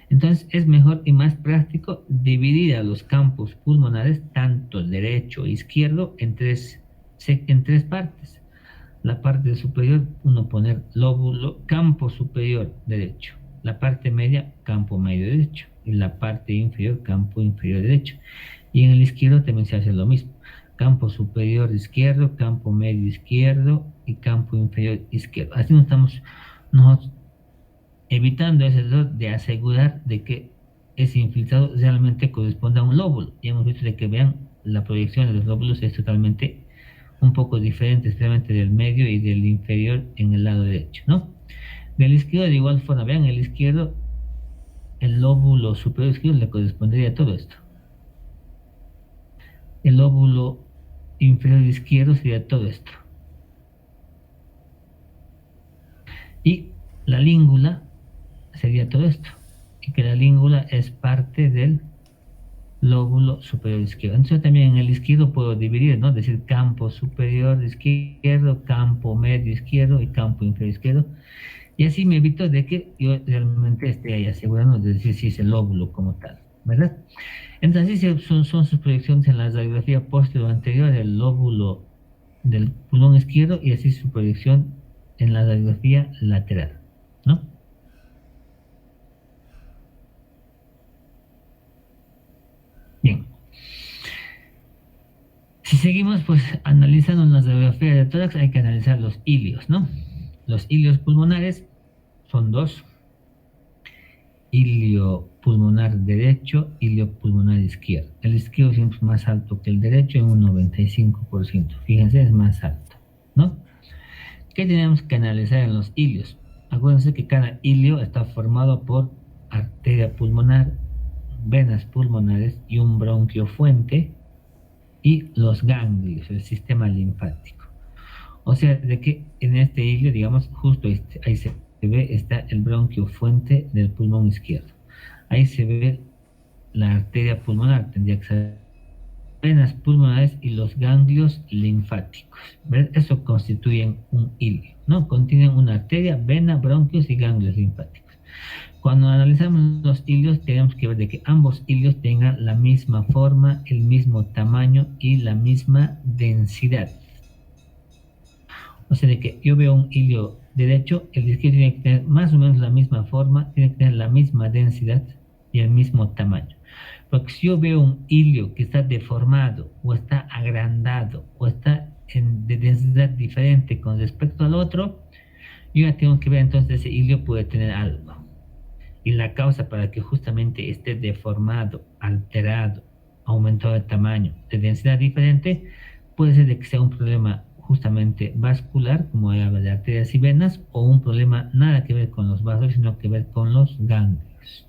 Speaker 1: Entonces es mejor y más práctico dividir a los campos pulmonares, tanto derecho e izquierdo, en tres partes. La parte superior, uno poner lóbulo, campo superior derecho. La parte media, campo medio derecho. Y la parte inferior, campo inferior derecho. Y en el izquierdo también se hace lo mismo. Campo superior izquierdo, campo medio izquierdo y campo inferior izquierdo. Así nos estamos nosotros evitando ese error de asegurar de que ese infiltrado realmente corresponde a un lóbulo. Ya hemos visto de que vean la proyección de los lóbulos es totalmente un poco diferente, especialmente del medio y del inferior en el lado derecho, ¿no? Del izquierdo de igual forma, vean, el izquierdo, el lóbulo superior izquierdo le correspondería a todo esto. El lóbulo inferior izquierdo sería todo esto. Y la língula sería todo esto. Y que la língula es parte del lóbulo superior izquierdo. Entonces también en el izquierdo puedo dividir, ¿no? Decir campo superior izquierdo, campo medio izquierdo y campo inferior izquierdo. Y así me evito de que yo realmente esté ahí asegurando de decir si es el lóbulo como tal, ¿verdad? Entonces son sus proyecciones en la radiografía posterior o anterior del lóbulo del pulmón izquierdo y así su proyección en la radiografía lateral, ¿no? Bien. Si seguimos pues analizando en la radiografía de tórax, hay que analizar los hilios, ¿no? Los hilios pulmonares son dos. Hilio pulmonar derecho, hilio pulmonar izquierdo. El izquierdo siempre es más alto que el derecho en un 95%. Fíjense, es más alto, ¿no? ¿Qué tenemos que analizar en los hilios? Acuérdense que cada hilio está formado por arteria pulmonar, venas pulmonares y un bronquio fuente y los ganglios, el sistema linfático. O sea, de que en este hilio, digamos, justo ahí se ve, está el bronquio fuente del pulmón izquierdo. Ahí se ve la arteria pulmonar, tendría que ser venas pulmonares y los ganglios linfáticos. ¿Ves? Eso constituyen un hilio, ¿no? Contienen una arteria, vena, bronquios y ganglios linfáticos. Cuando analizamos los hilios, tenemos que ver de que ambos hilios tengan la misma forma, el mismo tamaño y la misma densidad. O sea, de que yo veo un hilio derecho, el izquierdo tiene que tener más o menos la misma forma, tiene que tener la misma densidad y el mismo tamaño. Porque si yo veo un hilio que está deformado o está agrandado o está de densidad diferente con respecto al otro, yo ya tengo que ver entonces ese hilio puede tener algo. Y la causa para que justamente esté deformado, alterado, aumentado de tamaño, de densidad diferente, puede ser de que sea un problema justamente vascular, como habla de arterias y venas, o un problema nada que ver con los vasos, sino que ver con los ganglios.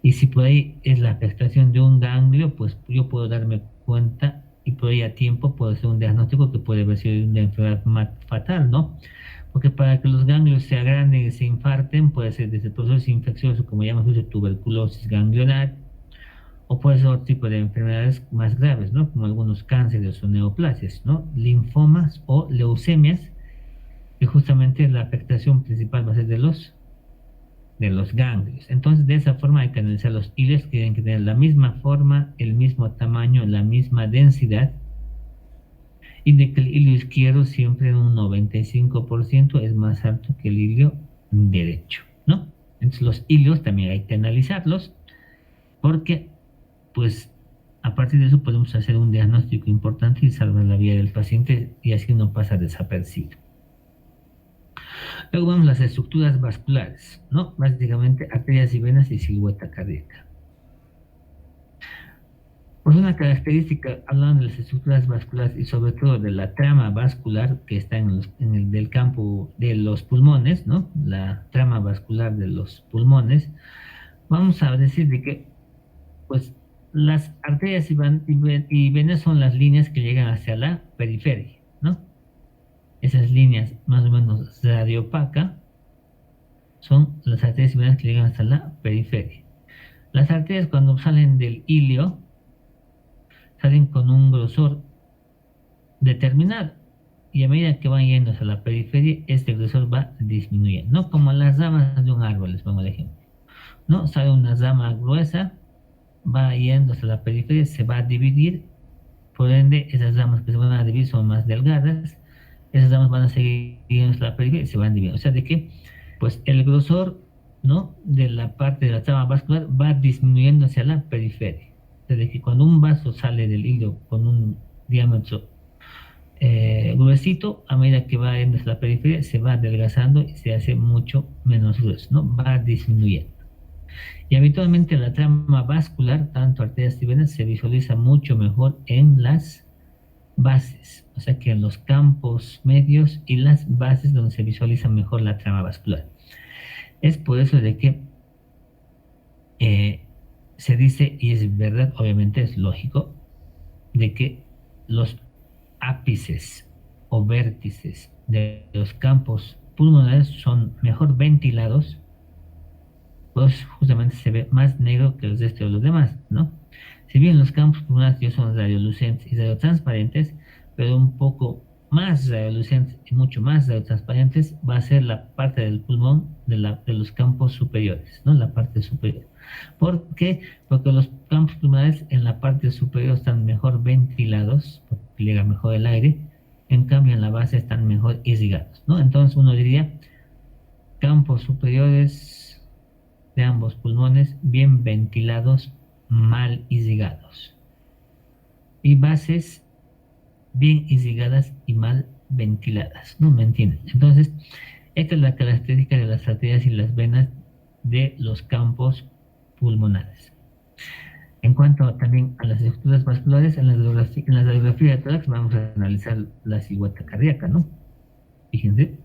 Speaker 1: Y si por ahí es la afectación de un ganglio, pues yo puedo darme cuenta y por ahí a tiempo puedo hacer un diagnóstico que puede haber sido una enfermedad fatal, ¿no? Porque para que los ganglios se agranden y se infarten, puede ser desde procesos infecciosos, como llamamos tuberculosis ganglionar, o puede ser otro tipo de enfermedades más graves, ¿no? Como algunos cánceres o neoplasias, ¿no? Linfomas o leucemias, que justamente la afectación principal va a ser de los ganglios. Entonces, de esa forma hay que analizar los hilios que tienen que tener la misma forma, el mismo tamaño, la misma densidad, y de que el hilio izquierdo siempre en un 95% es más alto que el hilio derecho, ¿no? Entonces los hilios también hay que analizarlos porque, pues, a partir de eso podemos hacer un diagnóstico importante y salvar la vida del paciente y así no pasa desapercibido. Luego vemos las estructuras vasculares, ¿no? Básicamente arterias y venas y silueta cardíaca. Pues una característica, hablando de las estructuras vasculares y sobre todo de la trama vascular que está en el del campo de los pulmones, ¿no? La trama vascular de los pulmones, vamos a decir de que, pues, las arterias y venas son las líneas que llegan hacia la periferia, ¿no? Esas líneas más o menos radiopaca son las arterias y venas que llegan hasta la periferia. Las arterias cuando salen del hilio salen con un grosor determinado y a medida que van yendo hacia la periferia, este grosor va disminuyendo, no como las ramas de un árbol, les pongo el ejemplo, ¿no? Sale una rama gruesa, va yendo hacia la periferia, se va a dividir, por ende esas ramas que se van a dividir son más delgadas, esas ramas van a seguir yendo hacia la periferia y se van dividiendo, o sea de que pues el grosor, ¿no?, de la parte de la trama vascular va disminuyendo hacia la periferia. De que cuando un vaso sale del hilo con un diámetro gruesito, a medida que va yendo hacia la periferia, se va adelgazando y se hace mucho menos grueso, ¿no? Va disminuyendo. Y habitualmente la trama vascular, tanto arterias y venas, se visualiza mucho mejor en las bases, o sea que en los campos medios y las bases donde se visualiza mejor la trama vascular. Es por eso de que se dice, y es verdad, obviamente es lógico, de que los ápices o vértices de los campos pulmonares son mejor ventilados, pues justamente se ve más negro que el resto de los demás, ¿no? Si bien los campos pulmonares son radiolucentes y radiotransparentes, pero un poco más radiolucentes y mucho más radiotransparentes va a ser la parte del pulmón de los campos superiores, ¿no? La parte superior. ¿Por qué? Porque los campos pulmonares en la parte superior están mejor ventilados, porque llega mejor el aire, en cambio en la base están mejor irrigados, ¿no? Entonces uno diría campos superiores de ambos pulmones bien ventilados, mal irrigados, y bases bien irrigadas y mal ventiladas, ¿no? ¿Me entienden? Entonces, esta es la característica de las arterias y las venas de los campos pulmonares. En cuanto también a las estructuras vasculares, en la radiografía de tórax vamos a analizar la silueta cardíaca, ¿no? Fíjense,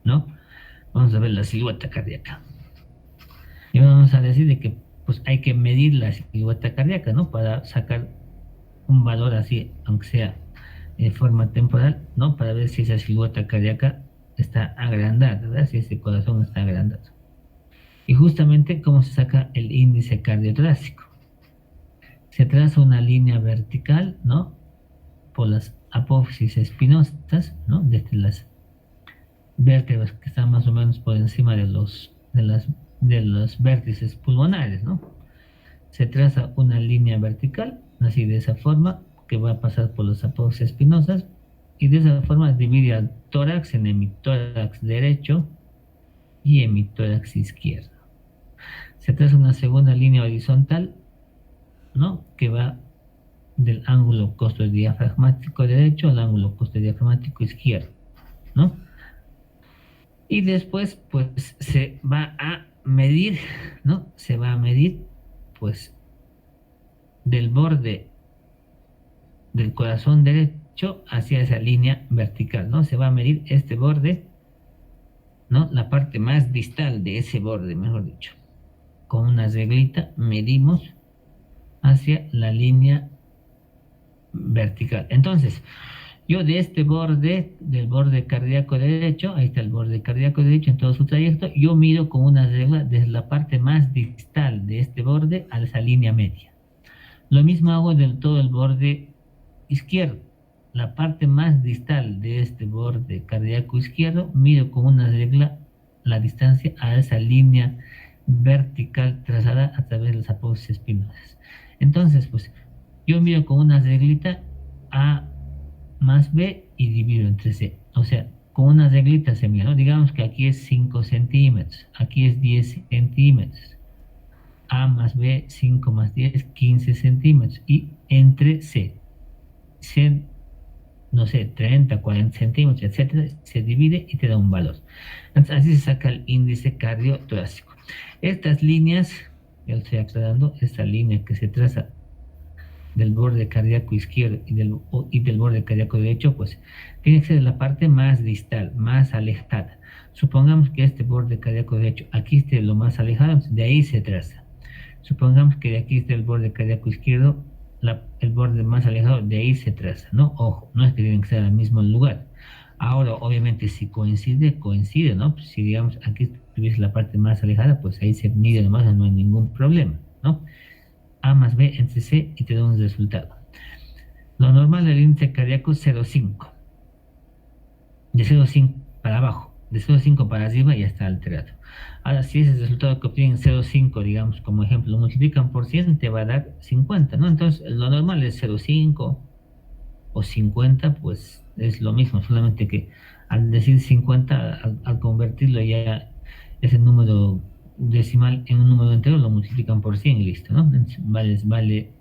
Speaker 1: ¿no? Vamos a ver la silueta cardíaca. Y vamos a decir de que pues hay que medir la silueta cardíaca, ¿no? Para sacar un valor así, aunque sea de forma temporal, ¿no? Para ver si esa silueta cardíaca está agrandada, ¿verdad? Si ese corazón está agrandado. Y justamente cómo se saca el índice cardiotorácico. se traza una línea vertical, ¿no? Por las apófisis espinosas, ¿no? Desde las vértebras que están más o menos por encima de los vértices pulmonares, ¿no? Se traza una línea vertical, así de esa forma, que va a pasar por las apófisis espinosas, y de esa forma divide al tórax en hemitórax derecho y hemitórax izquierdo. Se traza una segunda línea horizontal, ¿no? Que va del ángulo costodiafragmático derecho al ángulo costodiafragmático izquierdo, ¿no? Y después, pues, se va a medir, ¿no? Se va a medir, pues, del borde del corazón derecho hacia esa línea vertical, ¿no? Se va a medir este borde, ¿no? La parte más distal de ese borde, mejor dicho. Con una reglita medimos hacia la línea vertical. Entonces, yo de este borde, del borde cardíaco derecho, ahí está el borde cardíaco derecho en todo su trayecto, yo mido con una regla desde la parte más distal de este borde a esa línea media. Lo mismo hago del todo el borde izquierdo. La parte más distal de este borde cardíaco izquierdo, mido con una regla la distancia a esa línea vertical trazada a través de las apófisis espinosas. Entonces, pues, yo mido con una reglita A más B y divido entre C. O sea, con una reglita se mide, ¿no? Digamos que aquí es 5 centímetros, aquí es 10 centímetros. A más B, 5 más 10, 15 centímetros. Y entre C, no sé, 30, 40 centímetros, etcétera, se divide y te da un valor. Entonces, así se saca el índice cardiotorácico. Estas líneas, ya lo estoy aclarando, esta línea que se traza del borde cardíaco izquierdo y del borde cardíaco derecho, pues tiene que ser la parte más distal, más alejada. Supongamos que este borde cardíaco derecho aquí esté lo más alejado, de ahí se traza. Supongamos que de aquí esté el borde cardíaco izquierdo, el borde más alejado, de ahí se traza, ¿no? Ojo, no es que tienen que estar al mismo lugar. Ahora, obviamente, si coincide, ¿no? Pues, si digamos aquí tuviese la parte más alejada, pues ahí se mide nomás, no hay ningún problema, ¿no? A más B entre C y te da un resultado. Lo normal del índice cardíaco es 0,5. De 0,5 para abajo, de 0,5 para arriba ya está alterado. Ahora, si ese resultado que obtienen 0,5, digamos, como ejemplo, lo multiplican por 100, te va a dar 50, ¿no? Entonces, lo normal es 0,5 o 50, pues es lo mismo, solamente que al decir 50, al convertirlo ya ese número decimal en un número entero lo multiplican por 100 y listo, ¿no? Entonces,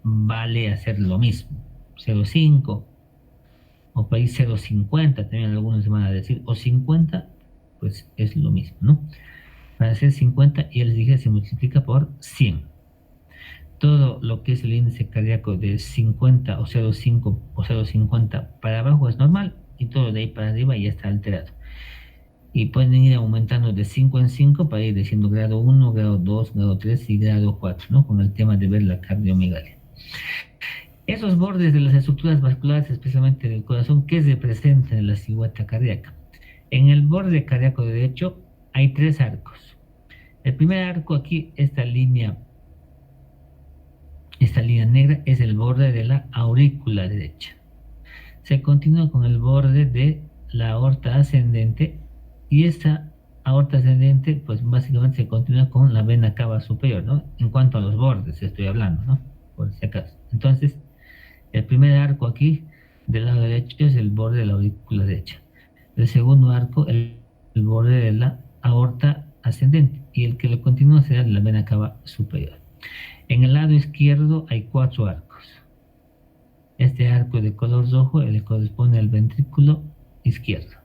Speaker 1: vale hacer lo mismo, 0,5 o para ir 0,50, también algunos van a decir, o 50, pues es lo mismo, ¿no? Para hacer 50, ya les dije, se multiplica por 100. Todo lo que es el índice cardíaco de 50 o 0,5 o 0,50 para abajo es normal, y todo de ahí para arriba ya está alterado. Y pueden ir aumentando de 5 en 5 para ir diciendo grado 1, grado 2, grado 3 y grado 4, ¿no? Con el tema de ver la cardiomegalia. Esos bordes de las estructuras vasculares, especialmente del corazón, ¿qué representan en la silueta cardíaca? En el borde cardíaco derecho hay 3 arcos. El primer arco aquí, esta línea negra, es el borde de la aurícula derecha. Se continúa con el borde de la aorta ascendente, y esta aorta ascendente, pues básicamente se continúa con la vena cava superior, ¿no? En cuanto a los bordes estoy hablando, ¿no? Por si acaso. Entonces, el primer arco aquí del lado derecho es el borde de la aurícula derecha. El segundo arco, el borde de la aorta ascendente, y el que lo continúa será la vena cava superior. En el lado izquierdo hay 4 arcos. Este arco de color rojo le corresponde al ventrículo izquierdo.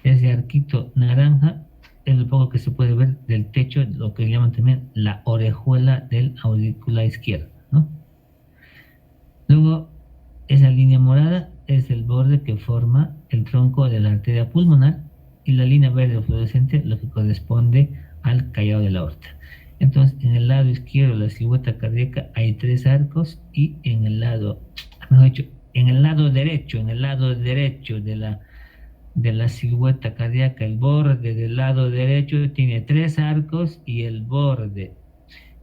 Speaker 1: Ese arquito naranja es lo poco que se puede ver del techo, lo que llaman también la orejuela del aurícula izquierda, ¿no? Luego, esa línea morada es el borde que forma el tronco de la arteria pulmonar, y la línea verde fluorescente lo que corresponde al callado de la aorta. Entonces, en el lado izquierdo de la silueta cardíaca hay 3 arcos, y en el lado derecho de la silueta cardíaca, el borde del lado derecho tiene 3 arcos, y el borde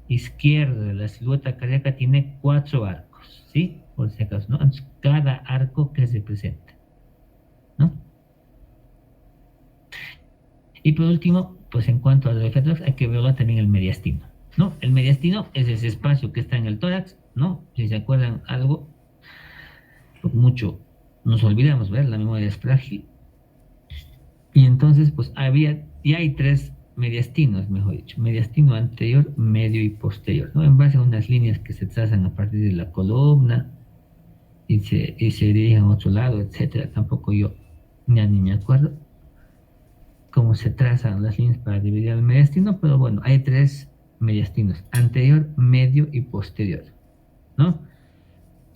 Speaker 1: izquierdo de la silueta cardíaca tiene 4 arcos, ¿sí? Por si acaso, ¿no? Entonces, cada arco que representa, ¿no? Y por último, pues en cuanto a los tórax, hay que ver también el mediastino, ¿no? El mediastino es ese espacio que está en el tórax, ¿no? Si se acuerdan algo, pues mucho nos olvidamos, ¿verdad? La memoria es frágil. Y entonces, pues y hay 3 mediastinos, mejor dicho, mediastino anterior, medio y posterior, ¿no? En base a unas líneas que se trazan a partir de la columna y se dirigen a otro lado, etcétera. Tampoco yo ni me acuerdo cómo se trazan las líneas para dividir el mediastino, pero bueno, hay 3 mediastinos, anterior, medio y posterior, ¿no?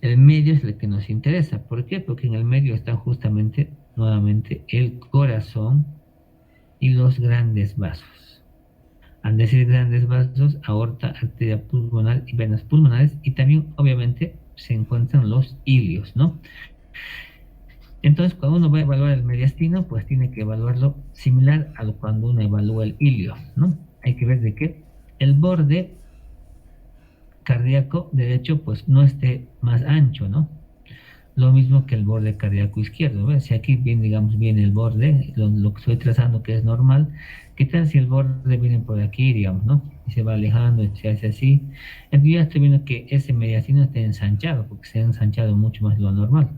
Speaker 1: El medio es el que nos interesa. ¿Por qué? Porque en el medio está justamente, nuevamente, el corazón y los grandes vasos. Al decir grandes vasos, aorta, arteria pulmonar y venas pulmonares, y también, obviamente, se encuentran los ilios, ¿no? Entonces, cuando uno va a evaluar el mediastino, pues tiene que evaluarlo similar a cuando uno evalúa el ilio, ¿no? Hay que ver de que el borde cardíaco derecho, pues no esté más ancho, ¿no? Lo mismo que el borde cardíaco izquierdo, ¿ves? Si aquí viene, digamos, viene el borde, lo que estoy trazando que es normal, ¿qué tal si el borde viene por aquí, digamos, ¿no? Y se va alejando y se hace así. Entonces ya estoy viendo que ese mediastino está ensanchado, porque se ha ensanchado mucho más de lo normal.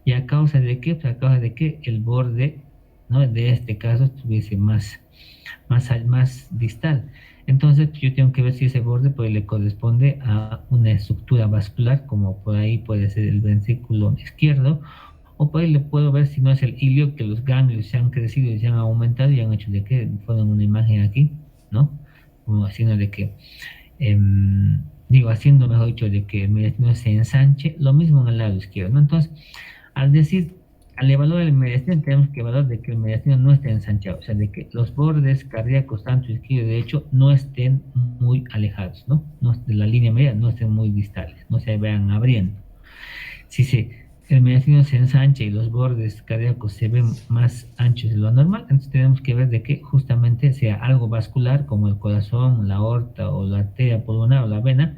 Speaker 1: ¿Y a causa de qué? Pues a causa de que el borde, ¿no? De este caso estuviese más distal. Entonces yo tengo que ver si ese borde pues, le corresponde a una estructura vascular, como por ahí puede ser el ventrículo izquierdo, o por ahí le puedo ver si no es el ilio, que los ganglios se han crecido y se han aumentado y han hecho de que ponen una imagen aquí, ¿no? Como haciendo de que, haciendo mejor dicho, de que el mediastino se ensanche, lo mismo en el lado izquierdo, ¿no? Entonces, al evaluar el mediastino tenemos que evaluar de que el mediastino no esté ensanchado, o sea, de que los bordes cardíacos, tanto izquierdo y derecho, no estén muy alejados, ¿no? De la línea media no estén muy distales, no se vean abriendo. Si el mediastino se ensancha y los bordes cardíacos se ven más anchos de lo normal, entonces tenemos que ver de que justamente sea algo vascular, como el corazón, la aorta o la arteria pulmonar o la vena.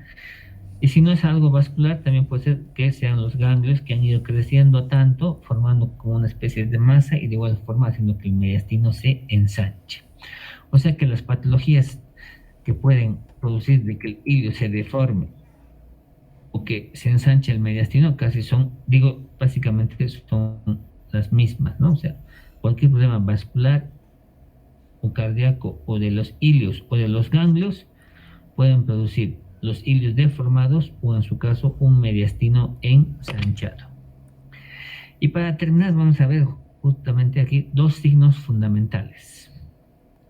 Speaker 1: Y si no es algo vascular, también puede ser que sean los ganglios que han ido creciendo tanto, formando como una especie de masa y de igual forma haciendo que el mediastino se ensanche. O sea que las patologías que pueden producir de que el ilio se deforme o que se ensanche el mediastino casi básicamente son las mismas, ¿no? O sea, cualquier problema vascular o cardíaco o de los ilios o de los ganglios pueden producir los ilios deformados o en su caso un mediastino ensanchado. Y para terminar vamos a ver justamente aquí 2 signos fundamentales.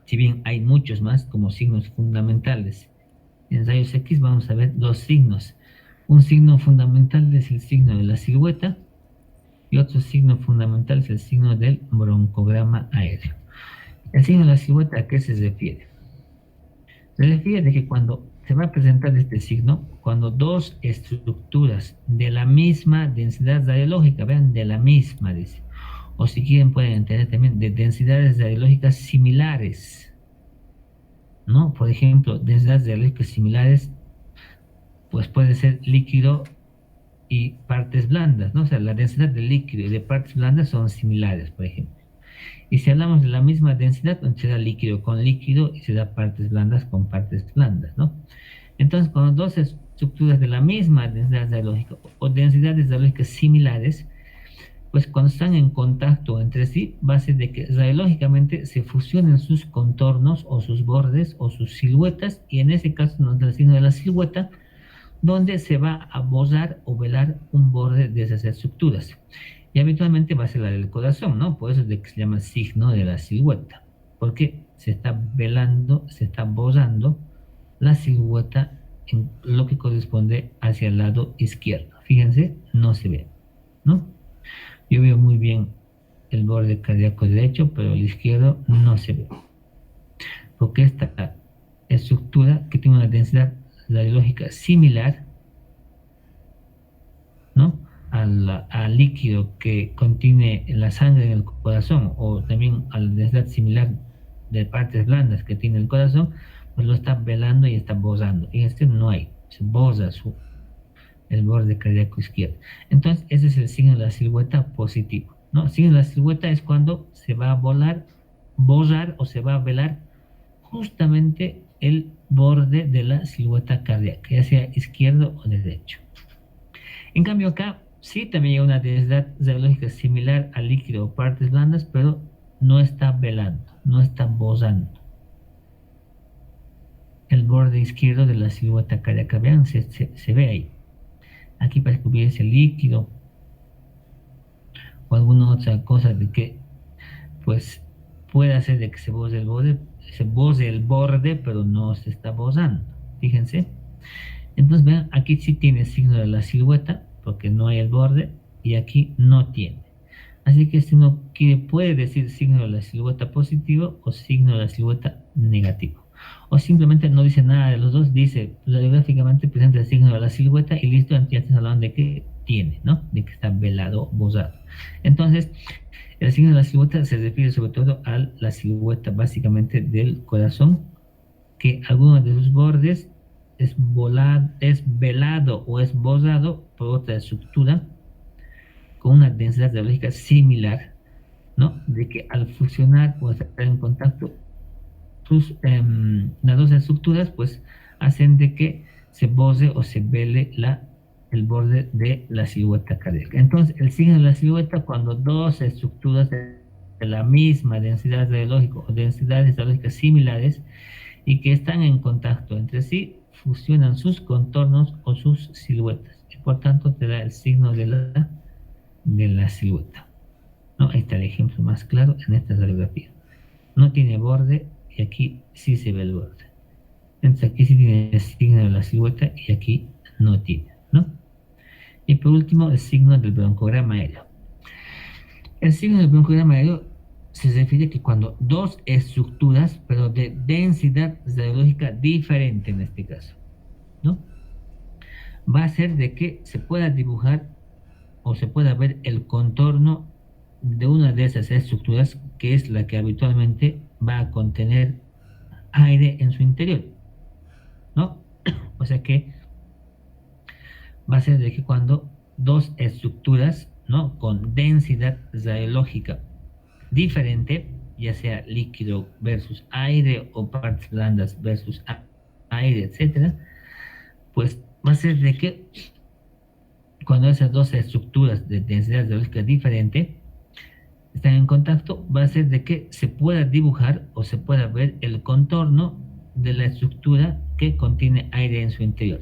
Speaker 1: Si bien hay muchos más como signos fundamentales en rayos X, vamos a ver 2 signos. Un signo fundamental es el signo de la silueta y otro signo fundamental es el signo del broncograma aéreo. El signo de la silueta, ¿a qué se refiere? Se refiere de que cuando se va a presentar este signo, cuando 2 estructuras de la misma densidad radiológica, vean, de la misma, dice, o si quieren pueden entender también de densidades radiológicas similares, ¿no? Por ejemplo, densidades radiológicas similares, pues puede ser líquido y partes blandas, ¿no? O sea, la densidad de líquido y de partes blandas son similares, por ejemplo. Y si hablamos de la misma densidad, entonces se da líquido con líquido y se da partes blandas con partes blandas, ¿no? Entonces, cuando 2 estructuras de la misma densidad radiológica o densidades radiológicas similares, pues cuando están en contacto entre sí, va a ser de que radiológicamente se fusionen sus contornos o sus bordes o sus siluetas, y en ese caso nos da el signo de la silueta, donde se va a borrar o velar un borde de esas estructuras. Y habitualmente va a ser la del corazón, ¿no? Por eso es de que se llama signo de la silueta, porque se está velando, se está borrando la silueta en lo que corresponde hacia el lado izquierdo. Fíjense, no se ve, ¿no? Yo veo muy bien el borde cardíaco derecho, pero el izquierdo no se ve, porque esta estructura que tiene una densidad radiológica similar, ¿no?, al líquido que contiene la sangre en el corazón, o también a la densidad similar de partes blandas que tiene el corazón, pues lo está velando y está bosando. Y este no hay, se bosa el borde cardíaco izquierdo. Entonces, ese es el signo de la silueta positivo, ¿no? El signo de la silueta es cuando se va a bosar o se va a velar justamente el borde de la silueta cardíaca, ya sea izquierdo o derecho. En cambio acá sí también hay una densidad radiológica similar al líquido o partes blandas, pero no está velando, no está bosando el borde izquierdo de la silueta cardíaca. Vean, se ve ahí. Aquí parece que hubiese líquido o alguna otra cosa de que pues puede hacer de que se bose el borde, pero no se está bosando. Fíjense. Entonces vean, aquí sí tiene signo de la silueta porque no hay el borde y aquí no tiene. Así que si uno puede decir signo de la silueta positivo o signo de la silueta negativo. O simplemente no dice nada de los dos, dice radiográficamente presenta el signo de la silueta y listo, ya estás hablando de que tiene, ¿no? De que está velado, bosado. Entonces, el signo de la silueta se refiere sobre todo a la silueta básicamente del corazón, que alguno de sus bordes es velado o es bosado por otra estructura con una densidad radiológica similar, ¿no? De que al fusionar o estar en contacto las dos estructuras, pues hacen de que se bose o se vele el borde de la silueta cardíaca. Entonces, el signo de la silueta, cuando dos estructuras de la misma densidad radiológica o densidades radiológicas similares y que están en contacto entre sí, fusionan sus contornos o sus siluetas. Y por tanto, te da el signo de la silueta. ¿No? Ahí está el ejemplo más claro en esta radiografía. No tiene borde y aquí sí se ve el borde. Entonces aquí sí tiene el signo de la silueta y aquí no tiene, ¿no? Y por último, el signo del broncograma aéreo. El signo del broncograma aéreo se refiere a que cuando dos estructuras, pero de densidad radiológica diferente en este caso, ¿no? Va a hacer de que se pueda dibujar o se pueda ver el contorno de una de esas estructuras, que es la que habitualmente va a contener aire en su interior, ¿no? O sea que va a ser de que cuando dos estructuras, ¿no? Con densidad radiológica diferente, ya sea líquido versus aire o partes blandas versus aire, etcétera, pues va a ser de que cuando esas dos estructuras de densidad radiológica diferente están en contacto, va a ser de que se pueda dibujar o se pueda ver el contorno de la estructura que contiene aire en su interior.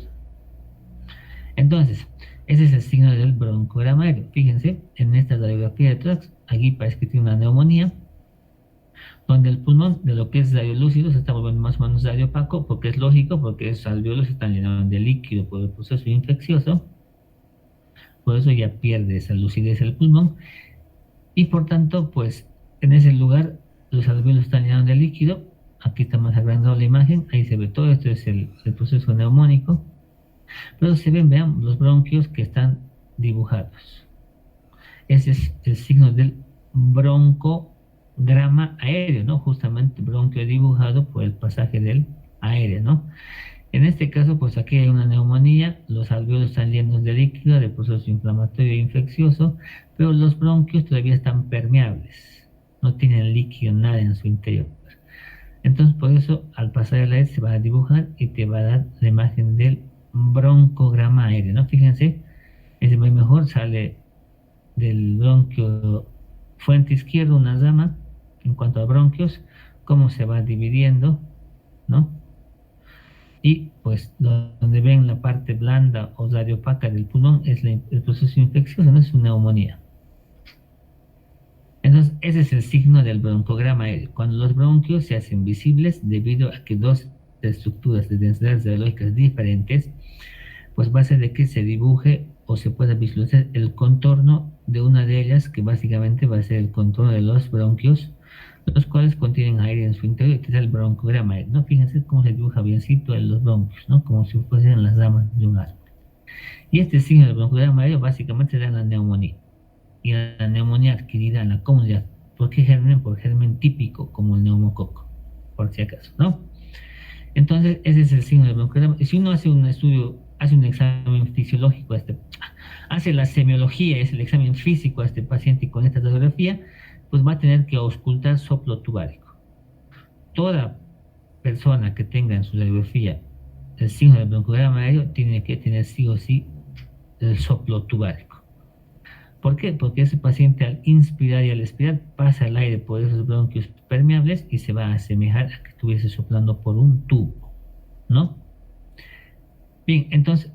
Speaker 1: Entonces, ese es el signo del broncograma aéreo. Fíjense, en esta radiografía de tórax, aquí parece que tiene una neumonía, donde el pulmón, de lo que es radiolúcido, se está volviendo más o menos radiopaco, porque es lógico, porque esos alvéolos se están llenando de líquido por el proceso infeccioso, por eso ya pierde esa lucidez el pulmón, y por tanto, pues, en ese lugar, los alvéolos están llenando de líquido. Aquí está más agrandado la imagen, ahí se ve todo, esto es el proceso neumónico, pero se ven, vean, los bronquios que están dibujados. Ese es el signo del broncograma aéreo, ¿no? Justamente bronquio dibujado por el pasaje del aire, ¿no? En este caso, pues aquí hay una neumonía, los alvéolos están llenos de líquido, de proceso inflamatorio e infeccioso, pero los bronquios todavía están permeables, no tienen líquido, nada en su interior. Entonces, por eso, al pasar el aire se va a dibujar y te va a dar la imagen del broncograma aéreo, ¿no? Fíjense, ese muy mejor sale del bronquio fuente izquierda una rama en cuanto a bronquios, cómo se va dividiendo, ¿no? Y pues donde ven la parte blanda o radiopaca del pulmón es el proceso infeccioso, no es una neumonía. Entonces ese es el signo del broncograma aéreo, cuando los bronquios se hacen visibles debido a que dos estructuras de densidades radiológicas diferentes, pues va a ser de que se dibuje o se pueda visualizar el contorno de una de ellas, que básicamente va a ser el contorno de los bronquios, los cuales contienen aire en su interior, que es el broncograma aéreo, ¿no? Fíjense cómo se dibuja biencito en los bronquios, ¿no? Como si fuesen las ramas de un árbol. Y este signo del broncograma aéreo básicamente se da en la neumonía. Y la neumonía adquirida en la comunidad. ¿Por qué germen? Por germen típico, como el neumococo, por si acaso, ¿no? Entonces, ese es el signo del broncodesarmo. Y si uno hace un estudio, hace un examen fisiológico, hace la semiología, es el examen físico a este paciente con esta radiografía, pues va a tener que auscultar soplo tubárico. Toda persona que tenga en su radiografía el signo del broncoderma aéreo tiene que tener sí o sí el soplo tubárico. ¿Por qué? Porque ese paciente al inspirar y al expirar pasa el aire por esos bronquios permeables y se va a asemejar a que estuviese soplando por un tubo, ¿no? Bien, entonces,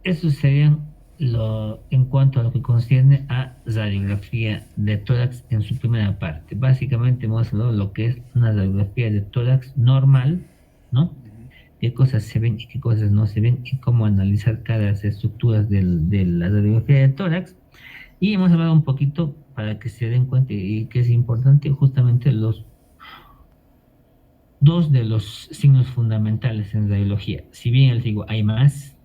Speaker 1: eso serían en cuanto a lo que concierne a radiografía de tórax en su primera parte. Básicamente hemos hablado de lo que es una radiografía de tórax normal, ¿no? Qué cosas se ven y qué cosas no se ven y cómo analizar cada las estructuras de la radiografía de tórax. Y hemos hablado un poquito para que se den cuenta y que es importante justamente los dos de los signos fundamentales en radiología. Si bien les digo, hay más,